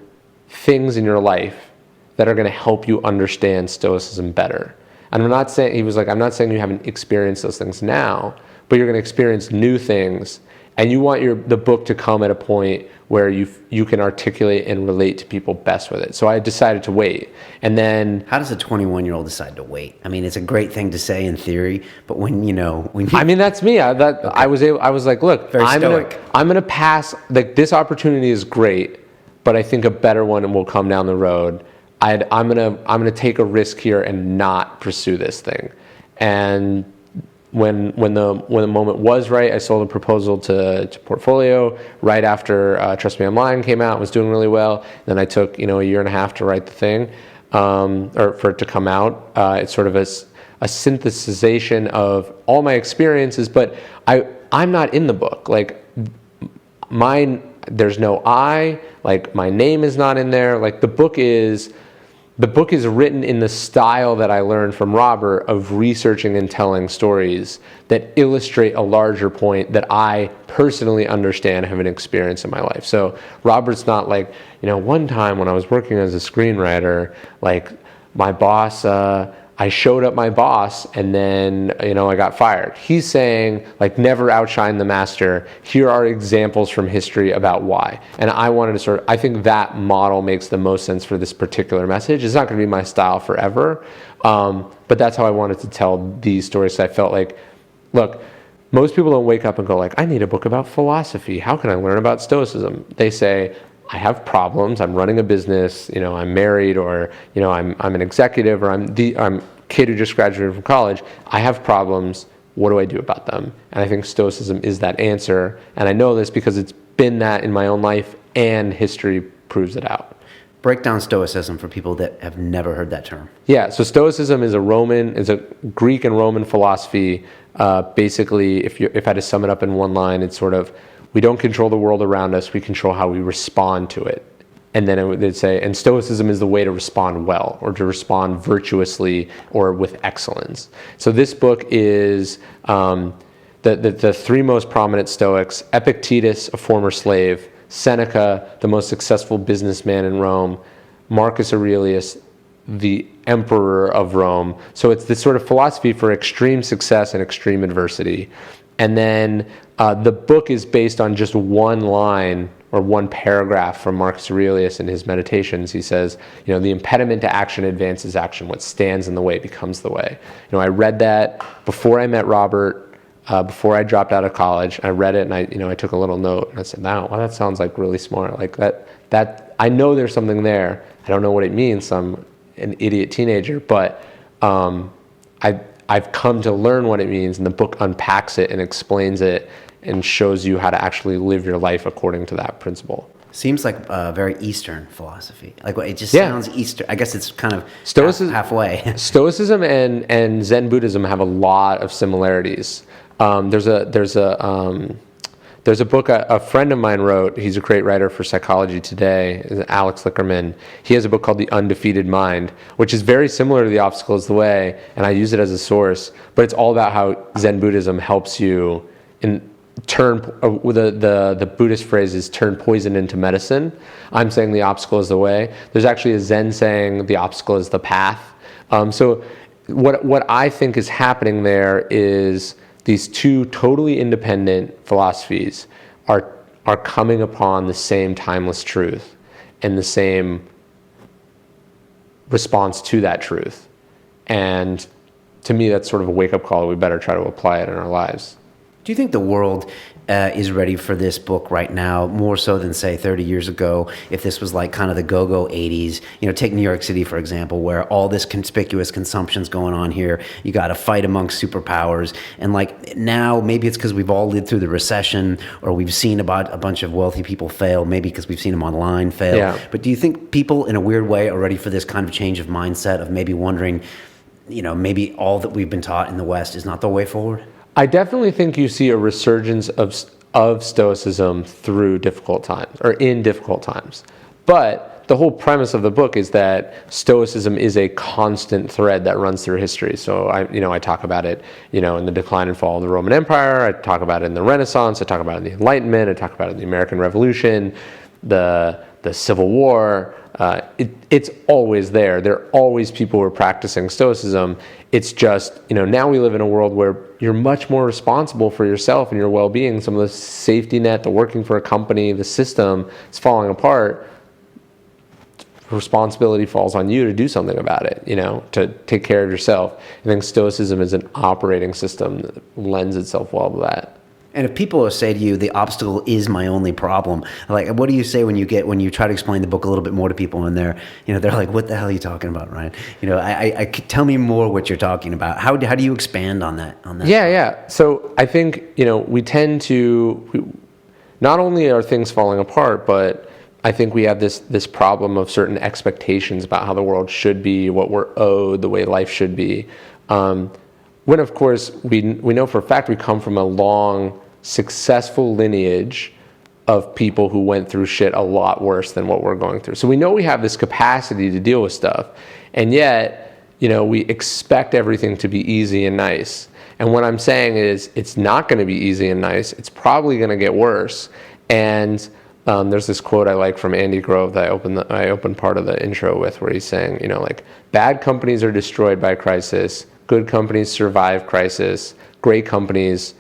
things in your life that are going to help you understand stoicism better. And I'm not saying you haven't experienced those things now, but you're going to experience new things, and you want the book to come at a point where you can articulate and relate to people best with it. So I decided to wait. And then, how does a 21-year-old decide to wait? I mean, it's a great thing to say in theory, but when I mean, that's me. I was like, look, I'm going to pass. Like, this opportunity is great, but I think a better one will come down the road. I'm gonna take a risk here and not pursue this thing. And when the moment was right, I sold a proposal to Portfolio right after Trust Me I'm Lying came out. It was doing really well. Then I took a year and a half to write the thing, or for it to come out. It's sort of a synthesization of all my experiences, but I'm not in the book. Like, there's no I, like my name is not in there. Like, the book is written in the style that I learned from Robert of researching and telling stories that illustrate a larger point that I personally understand, have an experience in my life. So Robert's not like, one time when I was working as a screenwriter, like my boss, I showed up my boss and then, I got fired. He's saying, like, never outshine the master. Here are examples from history about why. And I wanted to I think that model makes the most sense for this particular message. It's not going to be my style forever, but that's how I wanted to tell these stories. So I felt like, look, most people don't wake up and go like, I need a book about philosophy. How can I learn about stoicism? They say, I have problems. I'm running a business. I'm married, or I'm an executive, or I'm a kid who just graduated from college. I have problems. What do I do about them? And I think stoicism is that answer. And I know this because it's been that in my own life, and history proves it out. Break down stoicism for people that have never heard that term. Yeah. So stoicism is a Greek and Roman philosophy. Basically, if I had to sum it up in one line, it's sort of we don't control the world around us, we control how we respond to it. And then they'd say, and Stoicism is the way to respond well, or to respond virtuously or with excellence. So this book is the three most prominent Stoics: Epictetus, a former slave; Seneca, the most successful businessman in Rome; Marcus Aurelius, the emperor of Rome. So it's this sort of philosophy for extreme success and extreme adversity. And then the book is based on just one line or one paragraph from Marcus Aurelius in his Meditations. He says, the impediment to action advances action. What stands in the way becomes the way. I read that before I met Robert, before I dropped out of college. I read it and I took a little note and I said, wow, that sounds like really smart. Like that I know there's something there. I don't know what it means. I'm an idiot teenager, but I've come to learn what it means, and the book unpacks it and explains it and shows you how to actually live your life according to that principle. Seems like a very Eastern philosophy. Like it just sounds Eastern. I guess it's kind of halfway. Stoicism and Zen Buddhism have a lot of similarities. There's a book a friend of mine wrote. He's a great writer for Psychology Today, Alex Lickerman. He has a book called The Undefeated Mind, which is very similar to The Obstacle is the Way, and I use it as a source. But it's all about how Zen Buddhism helps you turn, the Buddhist phrase is turn poison into medicine. I'm saying the obstacle is the way. There's actually a Zen saying the obstacle is the path. So what I think is happening there is these two totally independent philosophies are coming upon the same timeless truth and the same response to that truth. And to me, that's sort of a wake-up call that we better try to apply it in our lives. Do you think the world is ready for this book right now, more so than, say, 30 years ago, if this was like kind of the go-go 80s? Take New York City, for example, where all this conspicuous consumption's going on here. You got a fight amongst superpowers. And like now, maybe it's because we've all lived through the recession, or we've seen about a bunch of wealthy people fail, maybe because we've seen them online fail. Yeah. But do you think people, in a weird way, are ready for this kind of change of mindset of maybe wondering, maybe all that we've been taught in the West is not the way forward? I definitely think you see a resurgence of Stoicism through difficult times, or in difficult times. But the whole premise of the book is that Stoicism is a constant thread that runs through history. So I talk about it, in the decline and fall of the Roman Empire. I talk about it in the Renaissance. I talk about it in the Enlightenment. I talk about it in the American Revolution, the Civil War. It's always there. There are always people who are practicing Stoicism. It's just, now we live in a world where you're much more responsible for yourself and your well-being. Some of the safety net, the working for a company, the system is falling apart. Responsibility falls on you to do something about it, to take care of yourself. I think Stoicism is an operating system that lends itself well to that. And if people say to you, the obstacle is my only problem, like, what do you say when you try to explain the book a little bit more to people, and they're like, what the hell are you talking about, Ryan? I tell me more what you're talking about. How do you expand on that? Yeah. So I think, we tend to, not only are things falling apart, but I think we have this problem of certain expectations about how the world should be, what we're owed, the way life should be. When, of course, we know for a fact we come from a long, successful lineage of people who went through shit a lot worse than what we're going through. So we know we have this capacity to deal with stuff, and yet, we expect everything to be easy and nice. And what I'm saying is, it's not going to be easy and nice. It's probably going to get worse. And there's this quote I like from Andy Grove that I opened part of the intro with, where he's saying, bad companies are destroyed by crisis. Good companies survive crisis. Great companies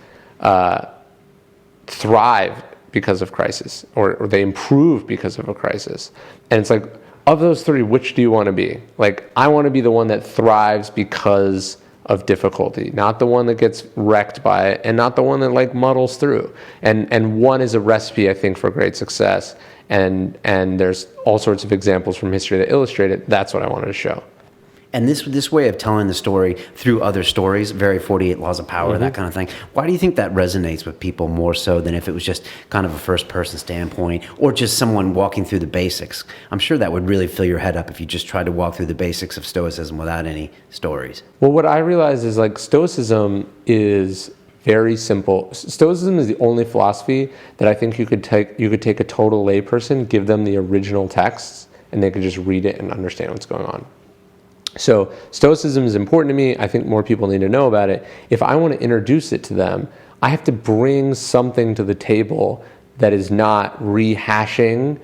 thrive because of crisis, or they improve because of a crisis. And it's like, of those three, which do you want to be? Like, I want to be the one that thrives because of difficulty, not the one that gets wrecked by it, and not the one that muddles through. And one is a recipe, I think, for great success. And there's all sorts of examples from history that illustrate it. That's what I wanted to show. And this way of telling the story through other stories, very 48 Laws of Power, that kind of thing, why do you think that resonates with people more so than if it was just kind of a first-person standpoint, or just someone walking through the basics? I'm sure that would really fill your head up if you just tried to walk through the basics of Stoicism without any stories. Well, what I realize is, Stoicism is very simple. Stoicism is the only philosophy that I think you could take a total layperson, give them the original texts, and they could just read it and understand what's going on. So Stoicism is important to me. I think more people need to know about it. If I want to introduce it to them, I have to bring something to the table that is not rehashing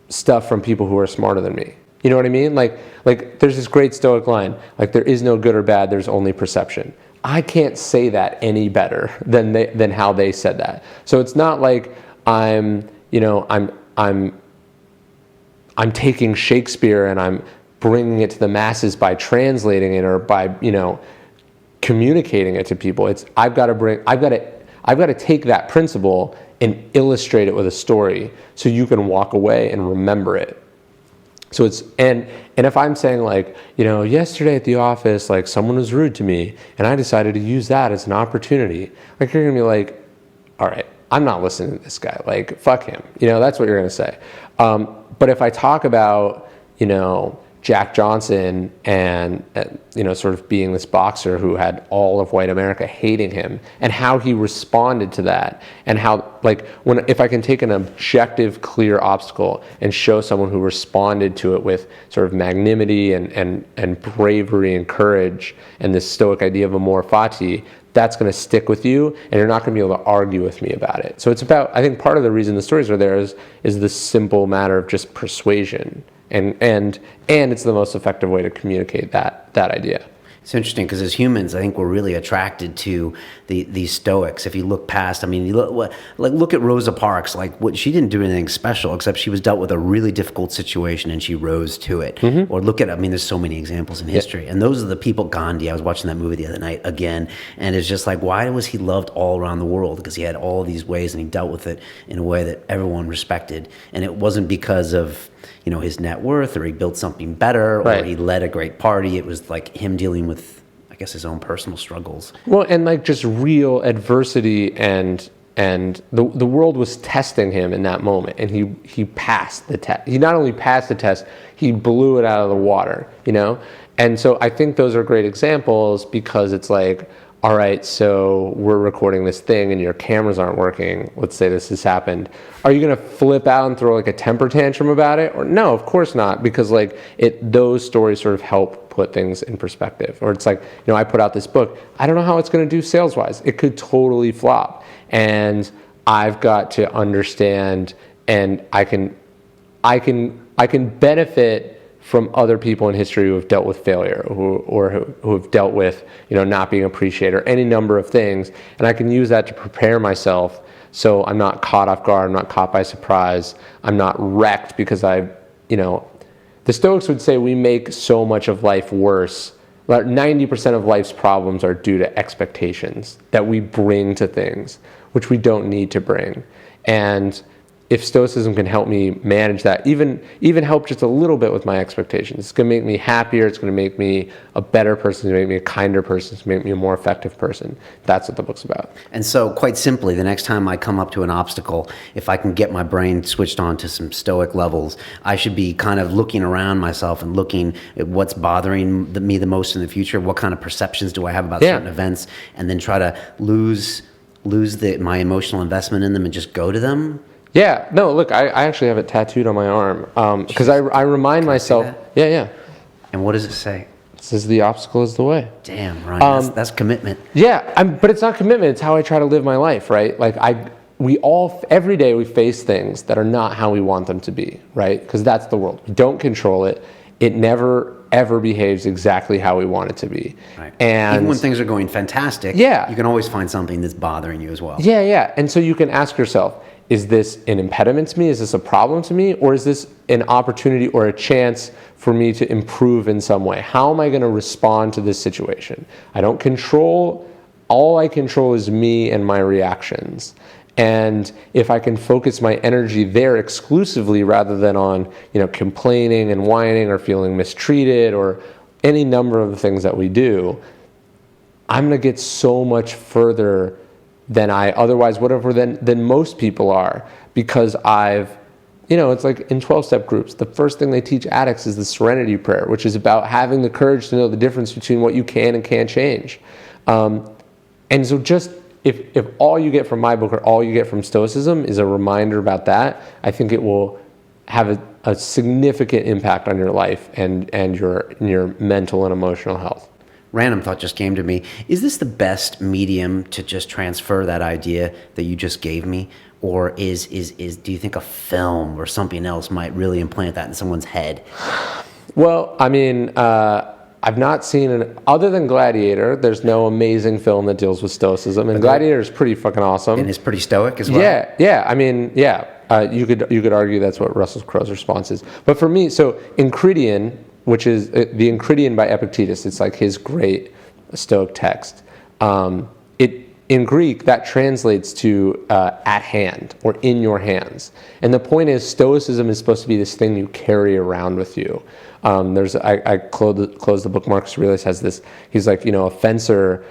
stuff from people who are smarter than me. You know what I mean? Like there's this great Stoic line, like there is no good or bad, there's only perception. I can't say that any better than how they said that. So it's not like I'm taking Shakespeare and I'm bringing it to the masses by translating it or by, communicating it to people. I've got to take that principle and illustrate it with a story so you can walk away and remember it. So and if I'm saying like, yesterday at the office, like someone was rude to me and I decided to use that as an opportunity, like you're gonna be like, all right, I'm not listening to this guy, like fuck him. That's what you're gonna say. But if I talk about, Jack Johnson and, sort of being this boxer who had all of white America hating him and how he responded to that and how, like, if I can take an objective, clear obstacle and show someone who responded to it with sort of magnanimity and bravery and courage and this Stoic idea of amor fati, that's going to stick with you and you're not going to be able to argue with me about it. So it's about, I think part of the reason the stories are there is the simple matter of just persuasion. And it's the most effective way to communicate that idea. It's interesting because as humans, I think we're really attracted to these Stoics. If you look past, look at Rosa Parks. She didn't do anything special except she was dealt with a really difficult situation and she rose to it. Mm-hmm. Or look at, there's so many examples in history. And those are the people. Gandhi, I was watching that movie the other night again, and it's just like, why was he loved all around the world? Because he had all these ways and he dealt with it in a way that everyone respected. And it wasn't because of his net worth or he built something better or he led a great party. It was like him dealing with, I guess, his own personal struggles. Well, and like just real adversity and the world was testing him in that moment and he passed the test. He not only passed the test, he blew it out of the water, And so I think those are great examples because it's like, all right, so we're recording this thing and your cameras aren't working. Let's say this has happened. Are you going to flip out and throw like a temper tantrum about it? Or no, of course not, because like those stories sort of help put things in perspective. Or it's like, I put out this book. I don't know how it's going to do sales-wise. It could totally flop. And I've got to understand, and I can benefit from other people in history who have dealt with failure, who have dealt with, not being appreciated, or any number of things, and I can use that to prepare myself so I'm not caught off guard, I'm not caught by surprise, I'm not wrecked because the Stoics would say we make so much of life worse. 90% of life's problems are due to expectations that we bring to things, which we don't need to bring. And if Stoicism can help me manage that, even help just a little bit with my expectations, it's going to make me happier, it's going to make me a better person, it's going to make me a kinder person, it's going to make me a more effective person. That's what the book's about. And so, quite simply, the next time I come up to an obstacle, if I can get my brain switched on to some Stoic levels, I should be kind of looking around myself and looking at what's bothering me the most in the future, what kind of perceptions do I have about certain events, and then try to lose my emotional investment in them and just go to them. Yeah, no, look, I actually have it tattooed on my arm because I remind myself. Yeah. And what does it say? It says the obstacle is the way. Damn, Ryan, that's commitment. Yeah, but it's not commitment. It's how I try to live my life, right? Like every day we face things that are not how we want them to be, right? Because that's the world. We don't control it. It never ever behaves exactly how we want it to be. Right. And even when things are going fantastic, you can always find something that's bothering you as well. Yeah. And so you can ask yourself, is this an impediment to me? Is this a problem to me? Or is this an opportunity or a chance for me to improve in some way? How am I going to respond to this situation? I don't control. All I control is me and my reactions. And if I can focus my energy there exclusively rather than on, complaining and whining or feeling mistreated or any number of the things that we do, I'm going to get so much further than I otherwise would have, or than most people are, because I've, it's like in 12-step groups, the first thing they teach addicts is the serenity prayer, which is about having the courage to know the difference between what you can and can't change. And so just if all you get from my book or all you get from Stoicism is a reminder about that, I think it will have a significant impact on your life and your mental and emotional health. Random thought just came to me. Is this the best medium to just transfer that idea that you just gave me? Or do you think a film or something else might really implant that in someone's head? Well, I mean, I've not seen other than Gladiator, there's no amazing film that deals with Stoicism. And Gladiator is pretty fucking awesome. And it's pretty stoic as well. Yeah. I mean, you could argue that's what Russell Crowe's response is. But for me, so Enchiridion, which is the Enchiridion by Epictetus, it's like his great Stoic text. In Greek, that translates to at hand or in your hands. And the point is, Stoicism is supposed to be this thing you carry around with you. I closed the book. Marcus Aurelius has this. He's like, a fencer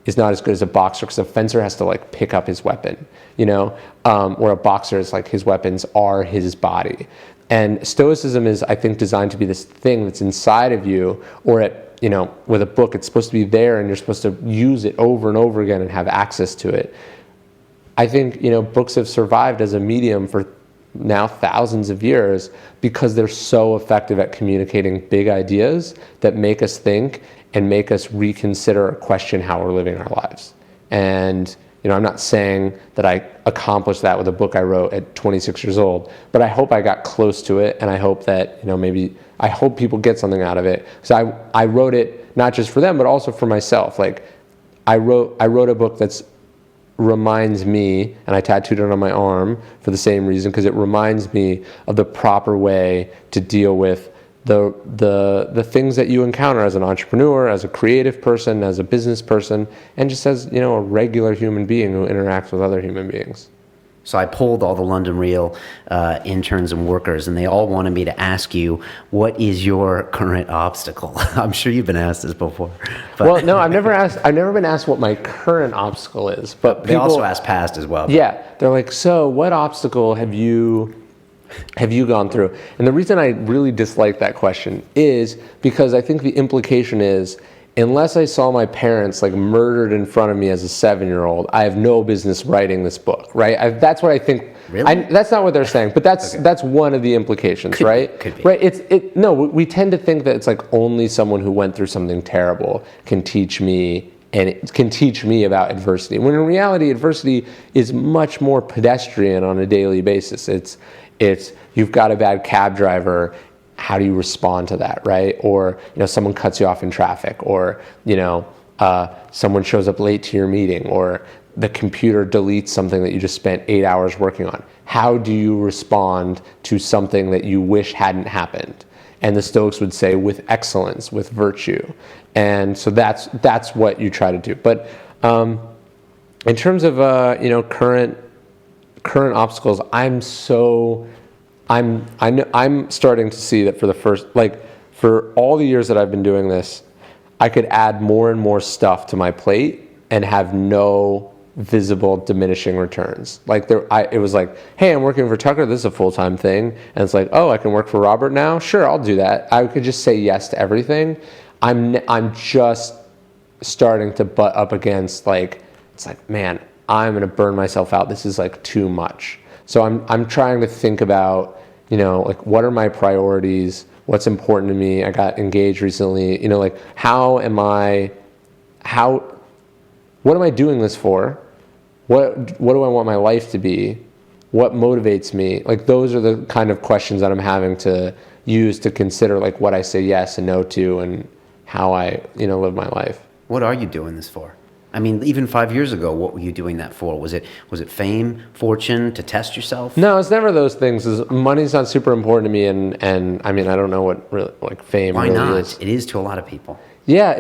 is not as good as a boxer because a fencer has to like pick up his weapon, or a boxer is like his weapons are his body. And Stoicism is, I think, designed to be this thing that's inside of you, or with a book, it's supposed to be there and you're supposed to use it over and over again and have access to it. I think, books have survived as a medium for now thousands of years because they're so effective at communicating big ideas that make us think and make us reconsider or question how we're living our lives. And I'm not saying that I accomplished that with a book I wrote at 26 years old, but I hope I got close to it, and I hope that, I hope people get something out of it. So I wrote it not just for them, but also for myself. Like, I wrote a book that's reminds me, and I tattooed it on my arm for the same reason, because it reminds me of the proper way to deal with the things that you encounter as an entrepreneur, as a creative person, as a business person, and just as a regular human being who interacts with other human beings. So I polled all the London Real interns and workers, and they all wanted me to ask you, what is your current obstacle? I'm sure you've been asked this before. But well, no, I've never been asked what my current obstacle is. But they also ask past as well. Yeah, they're like, so what obstacle have you gone through? And the reason I really dislike that question is because I think the implication is, unless I saw my parents like murdered in front of me as a 7-year-old, I have no business writing this book, right? That's what I think. Really? That's not what they're saying, but that's one of the implications, right? Could be. Right. No, we tend to think that it's like only someone who went through something terrible can teach me and it can teach me about adversity. When in reality, adversity is much more pedestrian on a daily basis. It's you've got a bad cab driver. How do you respond to that, right? Or someone cuts you off in traffic, or someone shows up late to your meeting, or the computer deletes something that you just spent 8 hours working on. How do you respond to something that you wish hadn't happened? And the Stoics would say with excellence, with virtue. And so that's what you try to do. But in terms of current obstacles, I'm starting to see that for all the years that I've been doing this, I could add more and more stuff to my plate and have no visible diminishing returns. It was like, hey, I'm working for Tucker. This is a full-time thing. And it's like, oh, I can work for Robert now. Sure, I'll do that. I could just say yes to everything. I'm just starting to butt up against it's like, man, I'm gonna burn myself out. This is like too much. So I'm trying to think about, what are my priorities? What's important to me? I got engaged recently. What am I doing this for? What do I want my life to be? What motivates me? Those are the kind of questions that I'm having to use to consider what I say yes and no to and how I, live my life. What are you doing this for? I mean, even 5 years ago, what were you doing that for? Was it fame, fortune, to test yourself? No, it's never those things. Money's not super important to me, and I mean, I don't know what really, fame Why really not? is. It is to a lot of people. Yeah,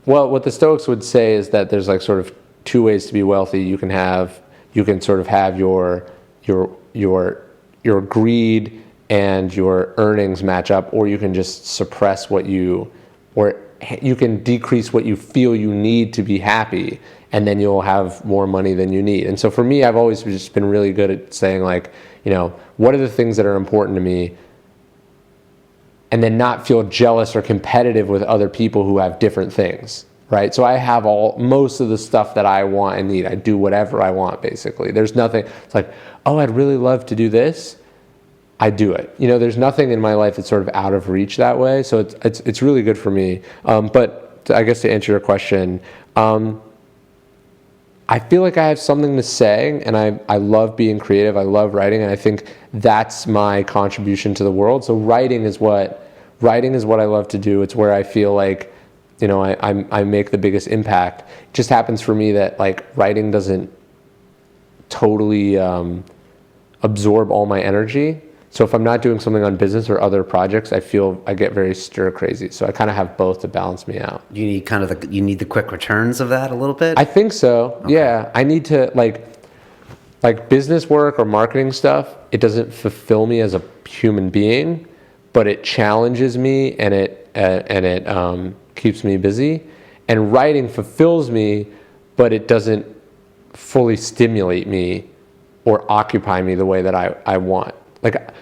what the Stoics would say is that there's sort of two ways to be wealthy. You can sort of have your greed and your earnings match up, or you can just suppress or you can decrease what you feel you need to be happy, and then you'll have more money than you need. And so for me, I've always just been really good at saying what are the things that are important to me, and then not feel jealous or competitive with other people who have different things, right? So I have most of the stuff that I want and need. I do whatever I want, basically. There's nothing, it's like, oh, I'd really love to do this. I do it. You know, there's nothing in my life that's sort of out of reach that way. So it's really good for me. But I guess to answer your question, I feel like I have something to say, and I love being creative. I love writing, and I think that's my contribution to the world. So writing is what I love to do. It's where I feel like, you know, I make the biggest impact. It just happens for me that like writing doesn't totally absorb all my energy. So if I'm not doing something on business or other projects, I feel I get very stir crazy. So I kind of have both to balance me out. You need kind of you need the quick returns of that a little bit? I think so. Okay. Yeah. I need to like business work or marketing stuff. It doesn't fulfill me as a human being, but it challenges me and it keeps me busy. And writing fulfills me, but it doesn't fully stimulate me or occupy me the way that I want. Like,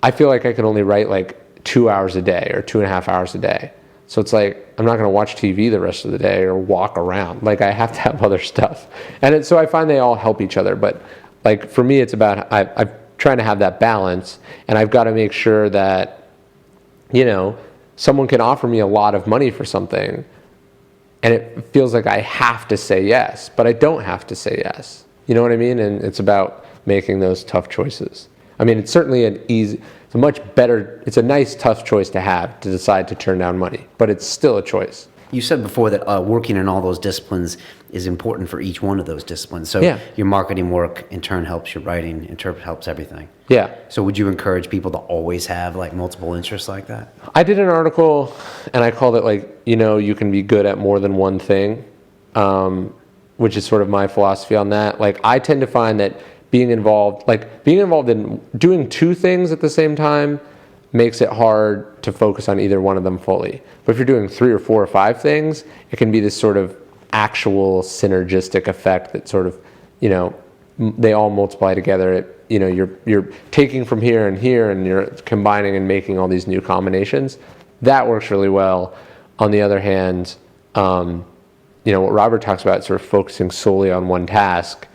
I feel like I can only write like 2 hours a day or 2.5 hours a day. So it's like, I'm not going to watch TV the rest of the day or walk around. Like, I have to have other stuff. And so I find they all help each other. But like, for me, it's about, I'm trying to have that balance, and I've got to make sure that, you know, someone can offer me a lot of money for something, and it feels like I have to say yes, but I don't have to say yes. You know what I mean? And it's about making those tough choices. I mean, it's certainly it's a nice, tough choice to have, to decide to turn down money, but it's still a choice. You said before that working in all those disciplines is important for each one of those disciplines. So yeah. Your marketing work in turn helps your writing, in turn helps everything. Yeah. So would you encourage people to always have like multiple interests like that? I did an article and I called it like, you know, you can be good at more than one thing, which is sort of my philosophy on that. Like, I tend to find that being involved in doing two things at the same time makes it hard to focus on either one of them fully. But if you're doing 3 or 4 or 5 things, it can be this sort of actual synergistic effect that sort of, you know, they all multiply together. You know, you're taking from here and you're combining and making all these new combinations. That works really well. On the other hand, you know, what Robert talks about, sort of focusing solely on one task,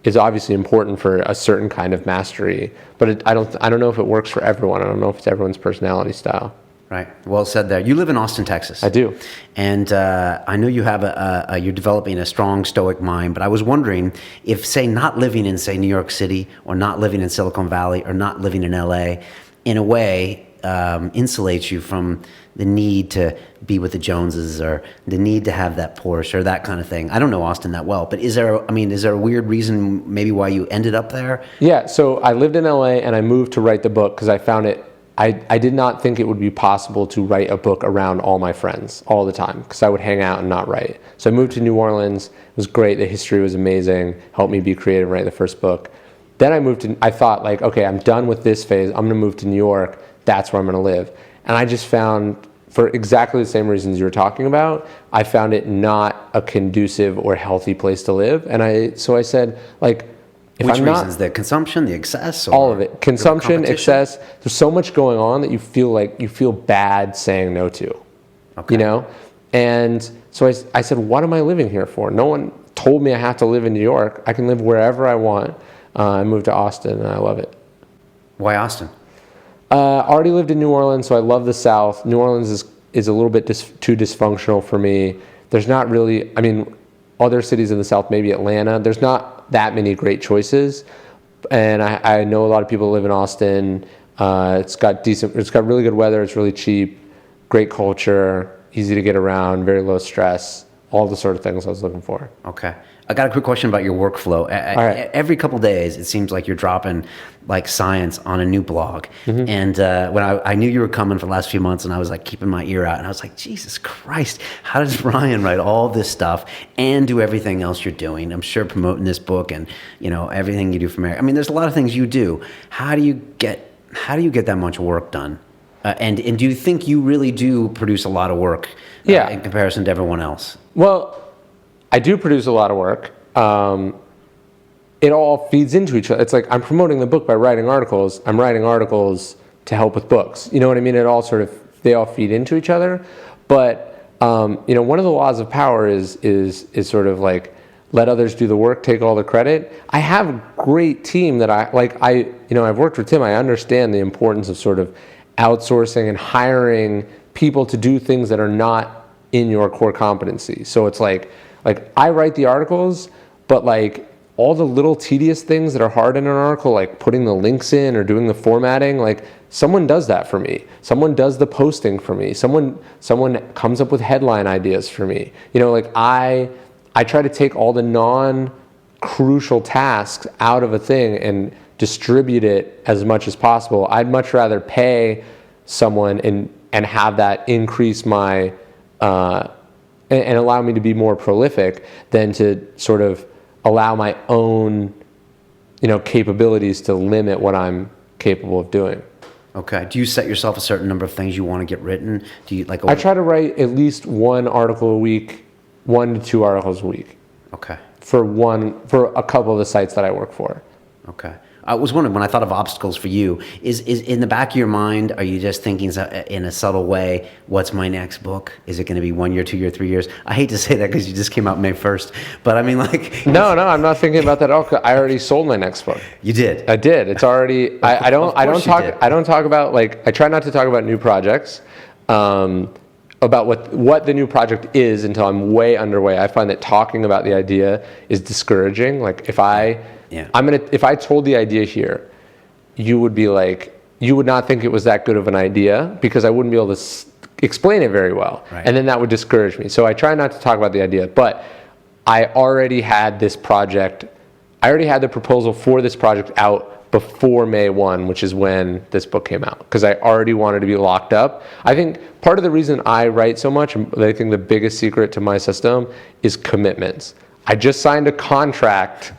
is obviously important for a certain kind of mastery, but I don't know if it works for everyone. I don't know if it's everyone's personality style. Right. Well said there. You live in Austin, Texas. I do. And I know you have you're developing a strong stoic mind, but I was wondering if, say, not living in, say, New York City, or not living in Silicon Valley, or not living in LA, in a way insulates you from the need to be with the Joneses, or the need to have that Porsche, or that kind of thing. I don't know Austin that well, but is there a weird reason maybe why you ended up there? Yeah, so I lived in LA and I moved to write the book because I found it, I did not think it would be possible to write a book around all my friends all the time, because I would hang out and not write. So I moved to New Orleans. It was great. The history was amazing. Helped me be creative and write the first book. Then I thought like, okay, I'm done with this phase. I'm going to move to New York. That's where I'm going to live. And I just found, for exactly the same reasons you were talking about, I found it not a conducive or healthy place to live. And so I said, like, which reasons? The consumption, the excess? Or all of it. Consumption, excess. There's so much going on that you feel bad saying no to. Okay. You know? And so I said, what am I living here for? No one told me I have to live in New York. I can live wherever I want. I moved to Austin and I love it. Why Austin? Already lived in New Orleans, so I love the South. New Orleans is a little bit too dysfunctional for me. There's not really, I mean, other cities in the South, maybe Atlanta, there's not that many great choices. And I know a lot of people live in Austin. It's got really good weather. It's really cheap, great culture, easy to get around, very low stress, all the sort of things I was looking for. Okay. I got a quick question about your workflow. All right. Every couple days, it seems like you're dropping like science on a new blog. Mm-hmm. And when I knew you were coming for the last few months, and I was like keeping my ear out, and I was like, Jesus Christ, how does Ryan write all this stuff and do everything else you're doing? I'm sure promoting this book and, you know, everything you do from there. I mean, there's a lot of things you do. How do you get that much work done? And do you think you really do produce a lot of work in comparison to everyone else? Well, I do produce a lot of work. It all feeds into each other. It's like I'm promoting the book by writing articles. I'm writing articles to help with books. You know what I mean? They all feed into each other. But one of the laws of power is sort of like, let others do the work, take all the credit. I have a great team that I've worked with Tim. I understand the importance of sort of outsourcing and hiring people to do things that are not in your core competency. So it's like I write the articles, but like all the little tedious things that are hard in an article, like putting the links in or doing the formatting, like someone does that for me. Someone does the posting for me. Someone comes up with headline ideas for me. I try to take all the non-crucial tasks out of a thing and distribute it as much as possible. I'd much rather pay someone and have that increase my and allow me to be more prolific than to sort of allow my own capabilities to limit what I'm capable of doing. Okay. Do you set yourself a certain number of things you want to get written? Do you I try to write at least one article a week, 1 to 2 articles a week. Okay. For a couple of the sites that I work for. Okay. I was wondering, when I thought of obstacles for you, is in the back of your mind, are you just thinking in a subtle way, what's my next book? Is it going to be 1 year, 2 year, 3 years? I hate to say that because you just came out May 1st, but I mean, like... No, I'm not thinking about that at all. 'Cause I already sold my next book. You did? I did. It's already... I don't talk about, like, I try not to talk about new projects, about what the new project is until I'm way underway. I find that talking about the idea is discouraging. Like if I told the idea here, you would be like, you would not think it was that good of an idea because I wouldn't be able to explain it very well. Right. And then that would discourage me. So I try not to talk about the idea, but I already had this project. I already had the proposal for this project out before May 1, which is when this book came out, because I already wanted to be locked up. I think part of the reason I write so much, and I think the biggest secret to my system, is commitments. I just signed a contract,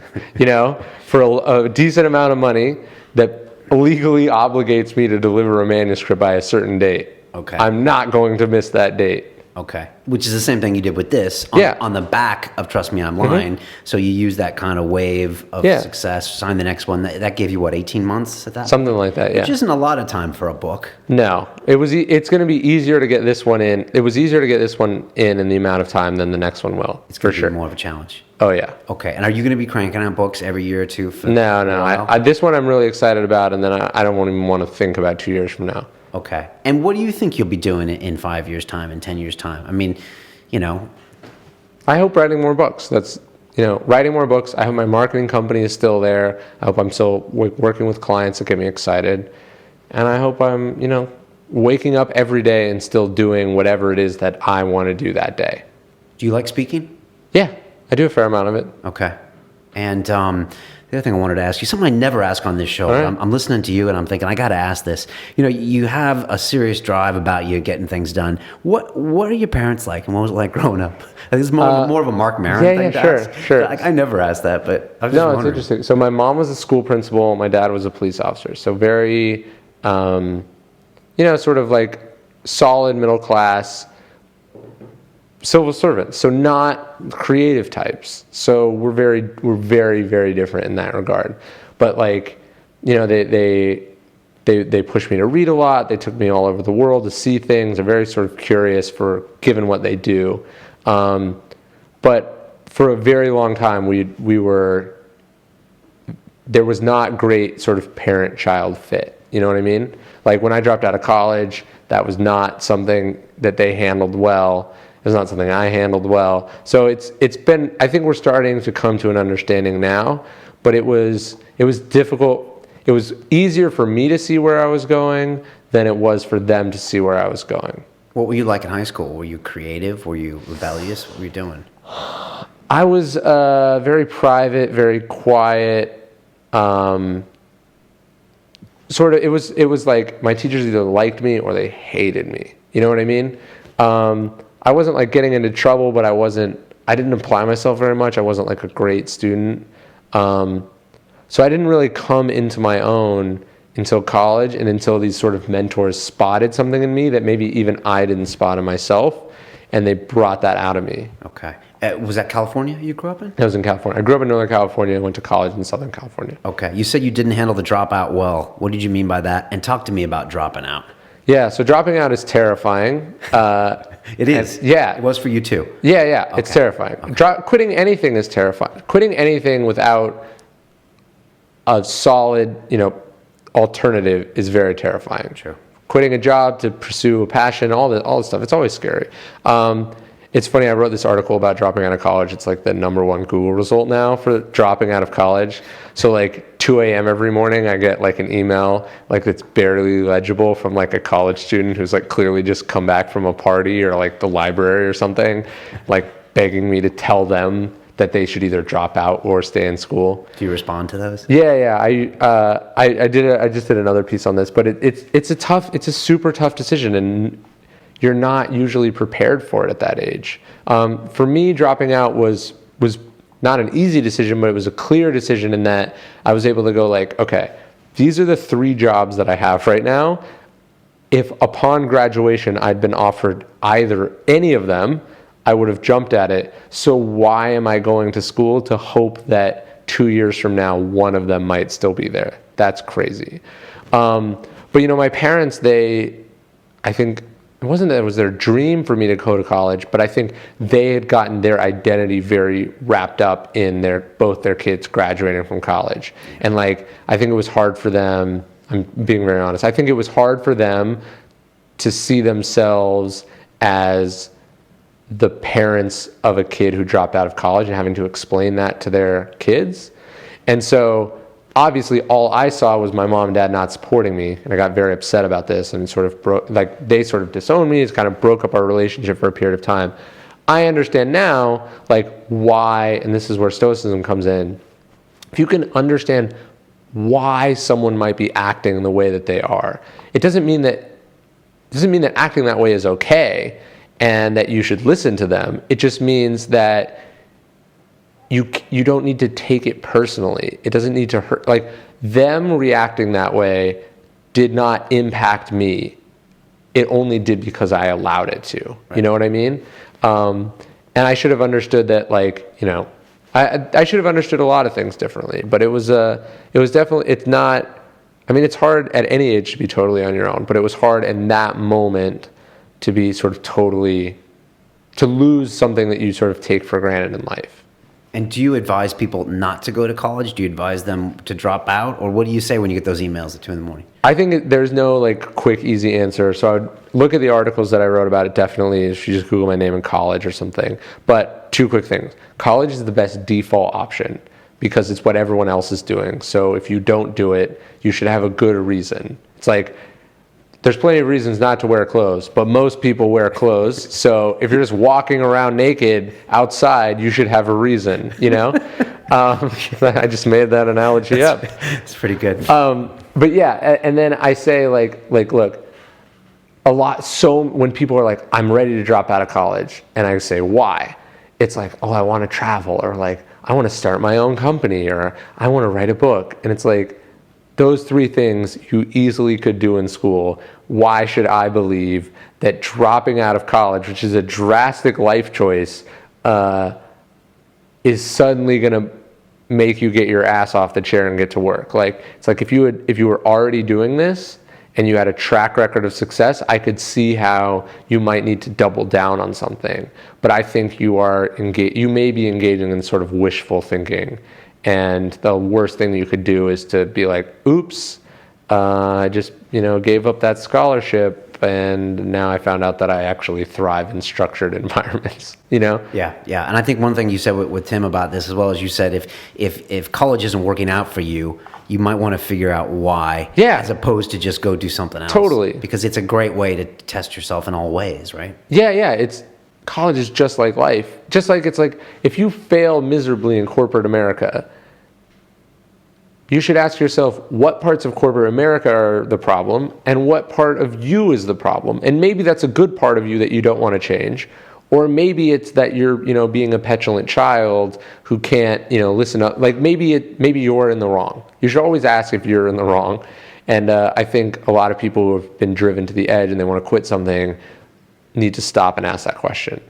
for a decent amount of money that legally obligates me to deliver a manuscript by a certain date. Okay. I'm not going to miss that date. Okay. Which is the same thing you did with this on the back of Trust Me, I'm Lying. Mm-hmm. So you use that kind of wave of success, sign the next one. That gave you, 18 months at that? Something like that, yeah. Which isn't a lot of time for a book. No. It's going to be easier to get this one in. It was easier to get this one in the amount of time than the next one will. It's for sure. More of a challenge. Oh, yeah. Okay. And are you going to be cranking out books every year or two? No. This one I'm really excited about, and then I don't even want to think about 2 years from now. Okay. And what do you think you'll be doing in 5 years' time, in 10 years' time? I mean, I hope writing more books. That's, writing more books. I hope my marketing company is still there. I hope I'm still working with clients that get me excited. And I hope I'm, waking up every day and still doing whatever it is that I want to do that day. Do you like speaking? Yeah, I do a fair amount of it. Okay. And the other thing I wanted to ask you, something I never ask on this show, right. I'm listening to you and I'm thinking, I got to ask this. You have a serious drive about you getting things done. What are your parents like, and what was it like growing up? I think it's more of a Mark Maron thing to ask. Sure. I never asked that, but I was just No, wondering. It's interesting. So my mom was a school principal, my dad was a police officer. So very, sort of like solid middle class civil servants, so not creative types. So we're very, very different in that regard. But they pushed me to read a lot. They took me all over the world to see things. They're very sort of curious given what they do. But for a very long time, there was not great sort of parent-child fit. You know what I mean? Like when I dropped out of college, that was not something that they handled well. It's not something I handled well. So it's been, I think we're starting to come to an understanding now, but it was difficult. It was easier for me to see where I was going than it was for them to see where I was going. What were you like in high school? Were you creative? Were you rebellious? What were you doing? I was very private, very quiet. Sort of, it was like my teachers either liked me or they hated me. You know what I mean? I wasn't like getting into trouble, but I didn't apply myself very much. I wasn't like a great student. So I didn't really come into my own until college and until these sort of mentors spotted something in me that maybe even I didn't spot in myself, and they brought that out of me. Okay. Was that California you grew up in? I was in California. I grew up in Northern California and went to college in Southern California. Okay. You said you didn't handle the dropout well. What did you mean by that? And talk to me about dropping out. Yeah, so dropping out is terrifying. It is. Yeah. It was for you too. Yeah. It's terrifying. Okay. Quitting anything is terrifying. Quitting anything without a solid, alternative is very terrifying. True. Quitting a job to pursue a passion, all this stuff, it's always scary. It's funny, I wrote this article about dropping out of college. It's like the #1 Google result now for dropping out of college. So like 2 a.m. every morning, I get like an email like that's barely legible from like a college student who's like clearly just come back from a party or like the library or something, like begging me to tell them that they should either drop out or stay in school. Do you respond to those? Yeah. I just did another piece on this, but it's a super tough decision, and you're not usually prepared for it at that age. For me, dropping out was not an easy decision, but it was a clear decision in that I was able to go like, okay, these are the 3 jobs that I have right now. If upon graduation I'd been offered any of them, I would have jumped at it. So why am I going to school to hope that 2 years from now, one of them might still be there? That's crazy. But my parents, I think, it wasn't that it was their dream for me to go to college, but I think they had gotten their identity very wrapped up in both their kids graduating from college. And like, I think it was hard for them, I'm being very honest, I think it was hard for them to see themselves as the parents of a kid who dropped out of college and having to explain that to their kids. And so obviously all I saw was my mom and dad not supporting me, and I got very upset about this, and they sort of disowned me. It's kind of broke up our relationship for a period of time. I understand now like why, and this is where stoicism comes in. If you can understand why someone might be acting the way that they are, it doesn't mean that acting that way is okay and that you should listen to them. It just means that you don't need to take it personally. It doesn't need to hurt. Like, them reacting that way did not impact me. It only did because I allowed it to. Right. You know what I mean? And I should have understood that, like, I should have understood a lot of things differently. But it was definitely, it's not, I mean, it's hard at any age to be totally on your own, but it was hard in that moment to be sort of to lose something that you sort of take for granted in life. And do you advise people not to go to college? Do you advise them to drop out? Or what do you say when you get those emails at 2 a.m? I think there's no like quick, easy answer. So I would look at the articles that I wrote about it. Definitely, if you just Google my name in college or something. But 2 quick things. College is the best default option because it's what everyone else is doing. So if you don't do it, you should have a good reason. It's like, there's plenty of reasons not to wear clothes, but most people wear clothes. So if you're just walking around naked outside, you should have a reason, I just made that analogy up. It's pretty good. But yeah, and then I say like, look, so when people are like, I'm ready to drop out of college, and I say, why? It's like, oh, I want to travel, or like, I want to start my own company, or I want to write a book. And it's like, those 3 things you easily could do in school. Why should I believe that dropping out of college, which is a drastic life choice, is suddenly going to make you get your ass off the chair and get to work? Like, it's like if you were already doing this and you had a track record of success, I could see how you might need to double down on something. But I think you may be engaging in sort of wishful thinking. And the worst thing you could do is to be like, oops, I just, gave up that scholarship, and now I found out that I actually thrive in structured environments, Yeah. And I think one thing you said with Tim about this as well, as you said, if college isn't working out for you, you might want to figure out why, as opposed to just go do something else. Totally. Because it's a great way to test yourself in all ways, right? Yeah. College is just like life. Just like it's like if you fail miserably in corporate America, you should ask yourself what parts of corporate America are the problem and what part of you is the problem. And maybe that's a good part of you that you don't want to change. Or maybe it's that you're, being a petulant child who can't, listen up. Like maybe you're in the wrong. You should always ask if you're in the wrong. And I think a lot of people who have been driven to the edge and they want to quit something need to stop and ask that question.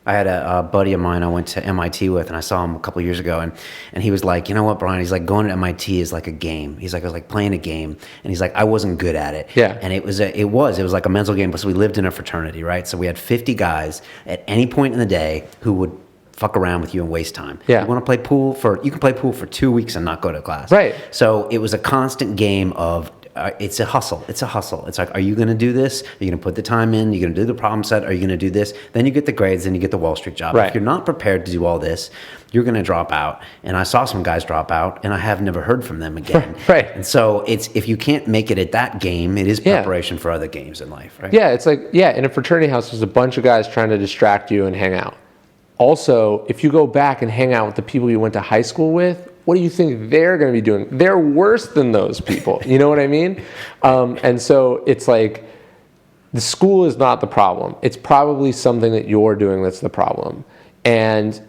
I had a buddy of mine I went to MIT with, and I saw him a couple of years ago, and he was like, you know what, Brian? He's like, going to MIT is like a game. He's like, I was like playing a game, and he's like, I wasn't good at it. Yeah. And it was like a mental game. So we lived in a fraternity, right? So we had 50 guys at any point in the day who would fuck around with you and waste time. Yeah. You want to play pool you can play pool for 2 weeks and not go to class. Right. So it was a constant game of, it's a hustle. It's a hustle. It's like, are you going to do this? Are you going to put the time in? Are you going to do the problem set? Are you going to do this? Then you get the grades, then you get the Wall Street job. Right. If you're not prepared to do all this, you're going to drop out. And I saw some guys drop out, and I have never heard from them again. Right. And so if you can't make it at that game, it is preparation for other games in life, right? Yeah, it's like, in a fraternity house, there's a bunch of guys trying to distract you and hang out. Also, if you go back and hang out with the people you went to high school with, what do you think they're going to be doing? They're worse than those people. You know what I mean? And so it's like, the school is not the problem. It's probably something that you're doing that's the problem. And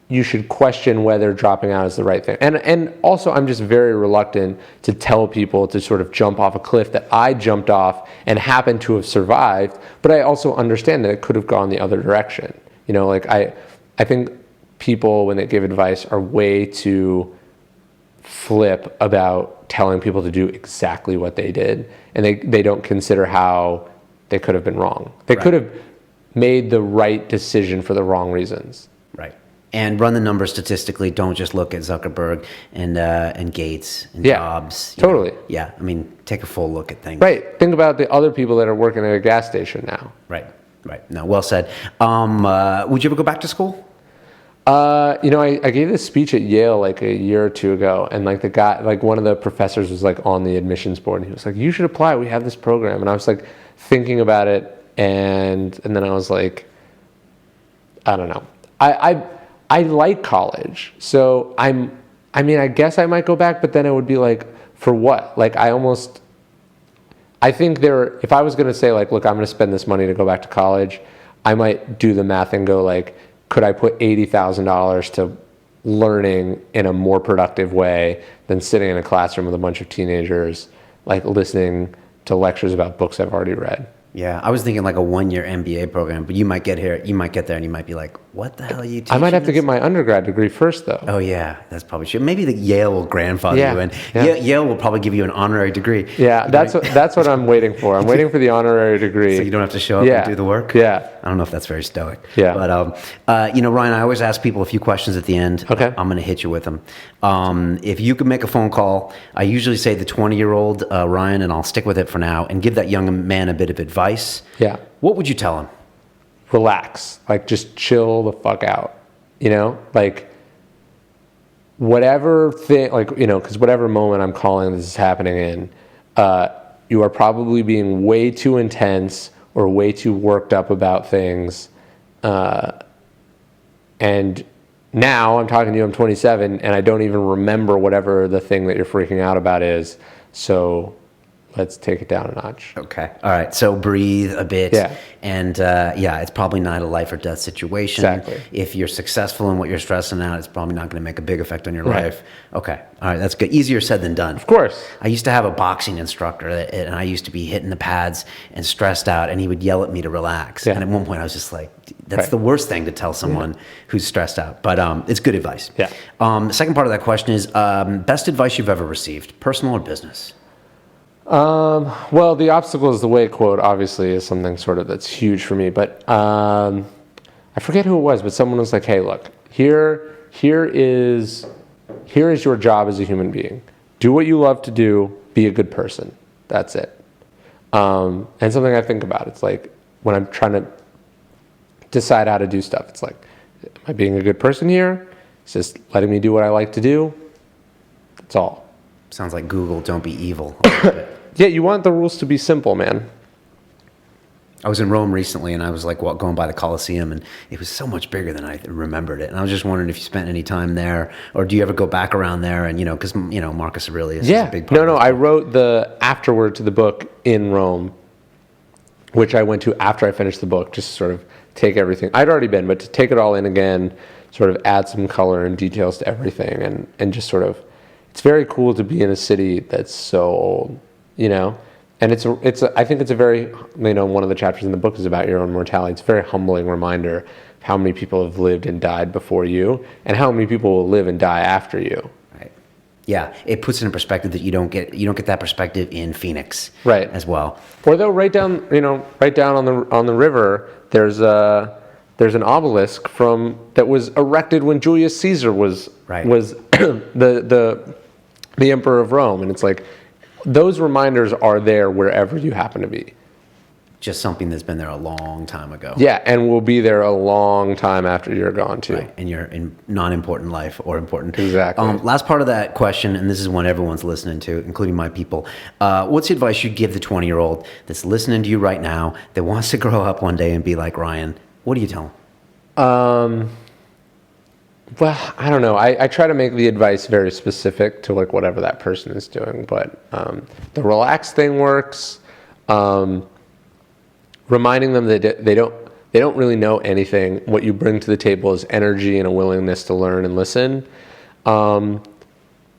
you should question whether dropping out is the right thing. And also, I'm just very reluctant to tell people to sort of jump off a cliff that I jumped off and happened to have survived. But I also understand that it could have gone the other direction. You know, like I think people, when they give advice, are way too flip about telling people to do exactly what they did, and they don't consider how they could have been wrong. They could have made the right decision for the wrong reasons. Right. And run the numbers statistically. Don't just look at Zuckerberg and Gates and Jobs. Totally. Yeah. I mean, take a full look at things. Right. Think about the other people that are working at a gas station now. Right. No, well said. Would you ever go back to school? I gave this speech at Yale like a year or two ago, and like the guy, like one of the professors was like on the admissions board, and he was like, "You should apply. We have this program." And I was like thinking about it, and then I was like, I don't know. I like college, so I guess I might go back, but then it would be like, for what? Like I think if I was going to say like, look, I'm going to spend this money to go back to college, I might do the math and go like, could I put $80,000 to learning in a more productive way than sitting in a classroom with a bunch of teenagers, like listening to lectures about books I've already read? Yeah, I was thinking like a 1-year MBA program, but you might get there and you might be like, what the hell are you teaching? I might have to get my undergrad degree first, though. Oh yeah, that's probably true. Maybe the Yale will grandfather you in. Yeah. Yale will probably give you an honorary degree. Yeah, that's what I'm waiting for. I'm waiting for the honorary degree. So you don't have to show up and do the work? Yeah. I don't know if that's very stoic. Yeah. But, Ryan, I always ask people a few questions at the end. Okay. I'm going to hit you with them. If you could make a phone call, I usually say the 20-year-old Ryan, and I'll stick with it for now, and give that young man a bit of advice. Yeah. What would you tell him? Relax. Like, just chill the fuck out. You know? Like, whatever thing, like, because whatever moment I'm calling this is happening in, you are probably being way too intense or way too worked up about things. And now I'm talking to you, I'm 27, and I don't even remember whatever the thing that you're freaking out about is. So let's take it down a notch. Okay. All right. So breathe a bit. Yeah. And it's probably not a life or death situation. Exactly. If you're successful in what you're stressing out, it's probably not going to make a big effect on your Right. life. Okay. All right. That's good. Easier said than done. Of course. I used to have a boxing instructor, and I used to be hitting the pads and stressed out, and he would yell at me to relax. Yeah. And at one point, I was just like, that's Right. the worst thing to tell someone who's stressed out. But it's good advice. Yeah. The second part of that question is best advice you've ever received, personal or business? Well, the obstacle is the way quote obviously is something sort of that's huge for me, but I forget who it was, but someone was like, "Hey, look, here is your job as a human being. Do what you love to do. Be a good person. That's it." And something I think about. It's like when I'm trying to decide how to do stuff. It's like, am I being a good person here? It's just letting me do what I like to do. That's all. Sounds like Google, don't be evil. Yeah, you want the rules to be simple, man. I was in Rome recently, and I was like going by the Colosseum, and it was so much bigger than I remembered it. And I was just wondering if you spent any time there, or do you ever go back around there? And because Marcus Aurelius is a big part. No. I wrote the afterword to the book in Rome, which I went to after I finished the book, just to sort of take everything. I'd already been, but to take it all in again, sort of add some color and details to everything, and just sort of. It's very cool to be in a city that's so old, and I think it's a very, one of the chapters in the book is about your own mortality. It's a very humbling reminder of how many people have lived and died before you, and how many people will live and die after you. Right. Yeah, it puts it in perspective that you don't get that perspective in Phoenix, right, as well. Or though right down on the river, there's an obelisk that was erected when Julius Caesar was the emperor of Rome, and it's like those reminders are there wherever you happen to be. Just something that's been there a long time ago. Yeah, and will be there a long time after you're gone too. Right, and you're in non-important life or important. Exactly. Last part of that question, and this is one everyone's listening to, including my people. What's the advice you give the 20-year-old that's listening to you right now that wants to grow up one day and be like Ryan? What do you tell them? Well, I don't know. I try to make the advice very specific to like whatever that person is doing, but the relax thing works. Reminding them that they don't really know anything. What you bring to the table is energy and a willingness to learn and listen. And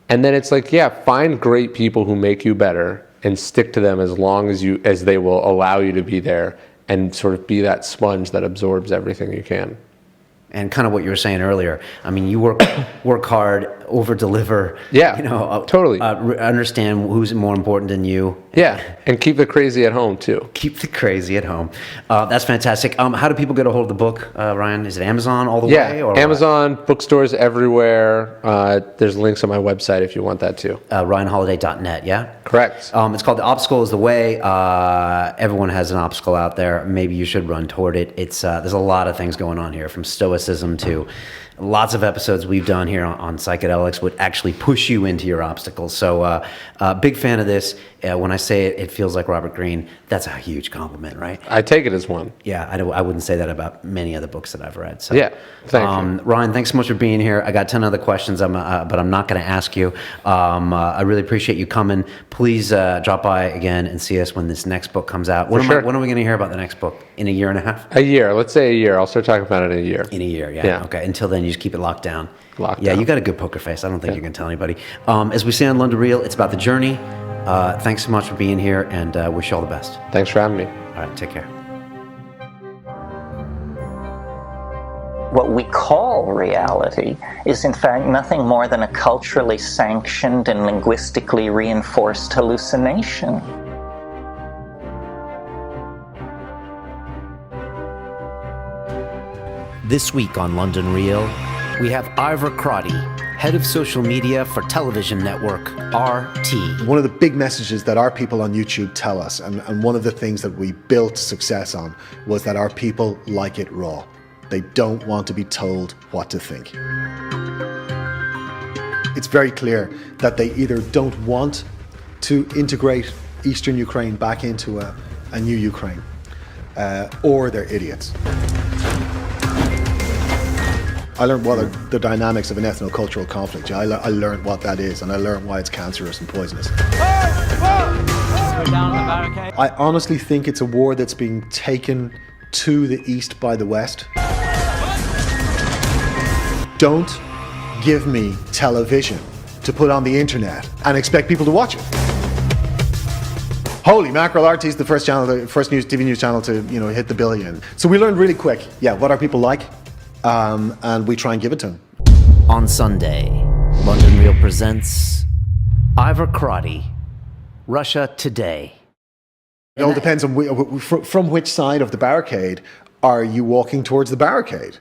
then it's like, yeah, find great people who make you better and stick to them as long as they will allow you to be there, and sort of be that sponge that absorbs everything you can. And kind of what you were saying earlier. I mean, you work hard, over deliver. Yeah, totally. Understand who's more important than you. Yeah, and keep the crazy at home too. Keep the crazy at home. That's fantastic. How do people get a hold of the book, Ryan? Is it Amazon all the way? Yeah, Amazon, bookstores everywhere. There's links on my website if you want that too. RyanHoliday.net, yeah? Correct. It's called The Obstacle is the Way. Everyone has an obstacle out there. Maybe you should run toward it. There's a lot of things going on here, from stoicism to lots of episodes we've done here on psychedelics would actually push you into your obstacles. So big fan of this. When I say it feels like Robert Greene. That's a huge compliment, right? I take it as one. Yeah, I wouldn't say that about many other books that I've read. So, yeah, thank you. Ryan, thanks so much for being here. I got 10 other questions, but I'm not going to ask you. I really appreciate you coming. Please drop by again and see us when this next book comes out. When are we going to hear about the next book? In a year and a half? A year. Let's say a year. I'll start talking about it in a year. In a year, yeah. Okay. Until then, you just keep it locked down. Yeah, you got a good poker face. I don't think you can tell anybody. As we say on London Real, it's about the journey. Thanks so much for being here, and wish you all the best. Thanks for having me. All right, take care. What we call reality is in fact nothing more than a culturally sanctioned and linguistically reinforced hallucination. This week on London Real, we have Ivor Crotty, head of social media for television network RT. One of the big messages that our people on YouTube tell us, and one of the things that we built success on, was that our people like it raw. They don't want to be told what to think. It's very clear that they either don't want to integrate Eastern Ukraine back into a new Ukraine, or they're idiots. I learned what are the dynamics of an ethno-cultural conflict. I learned what that is, and I learned why it's cancerous and poisonous. I honestly think it's a war that's being taken to the East by the West. Don't give me television to put on the internet and expect people to watch it. Holy mackerel, RT is the first channel, the first TV news channel to hit the billion. So we learned really quick, what our people like. And we try and give it to them. On Sunday, London Real presents Ivor Crotty, Russia Today. It all depends on from which side of the barricade are you walking towards the barricade.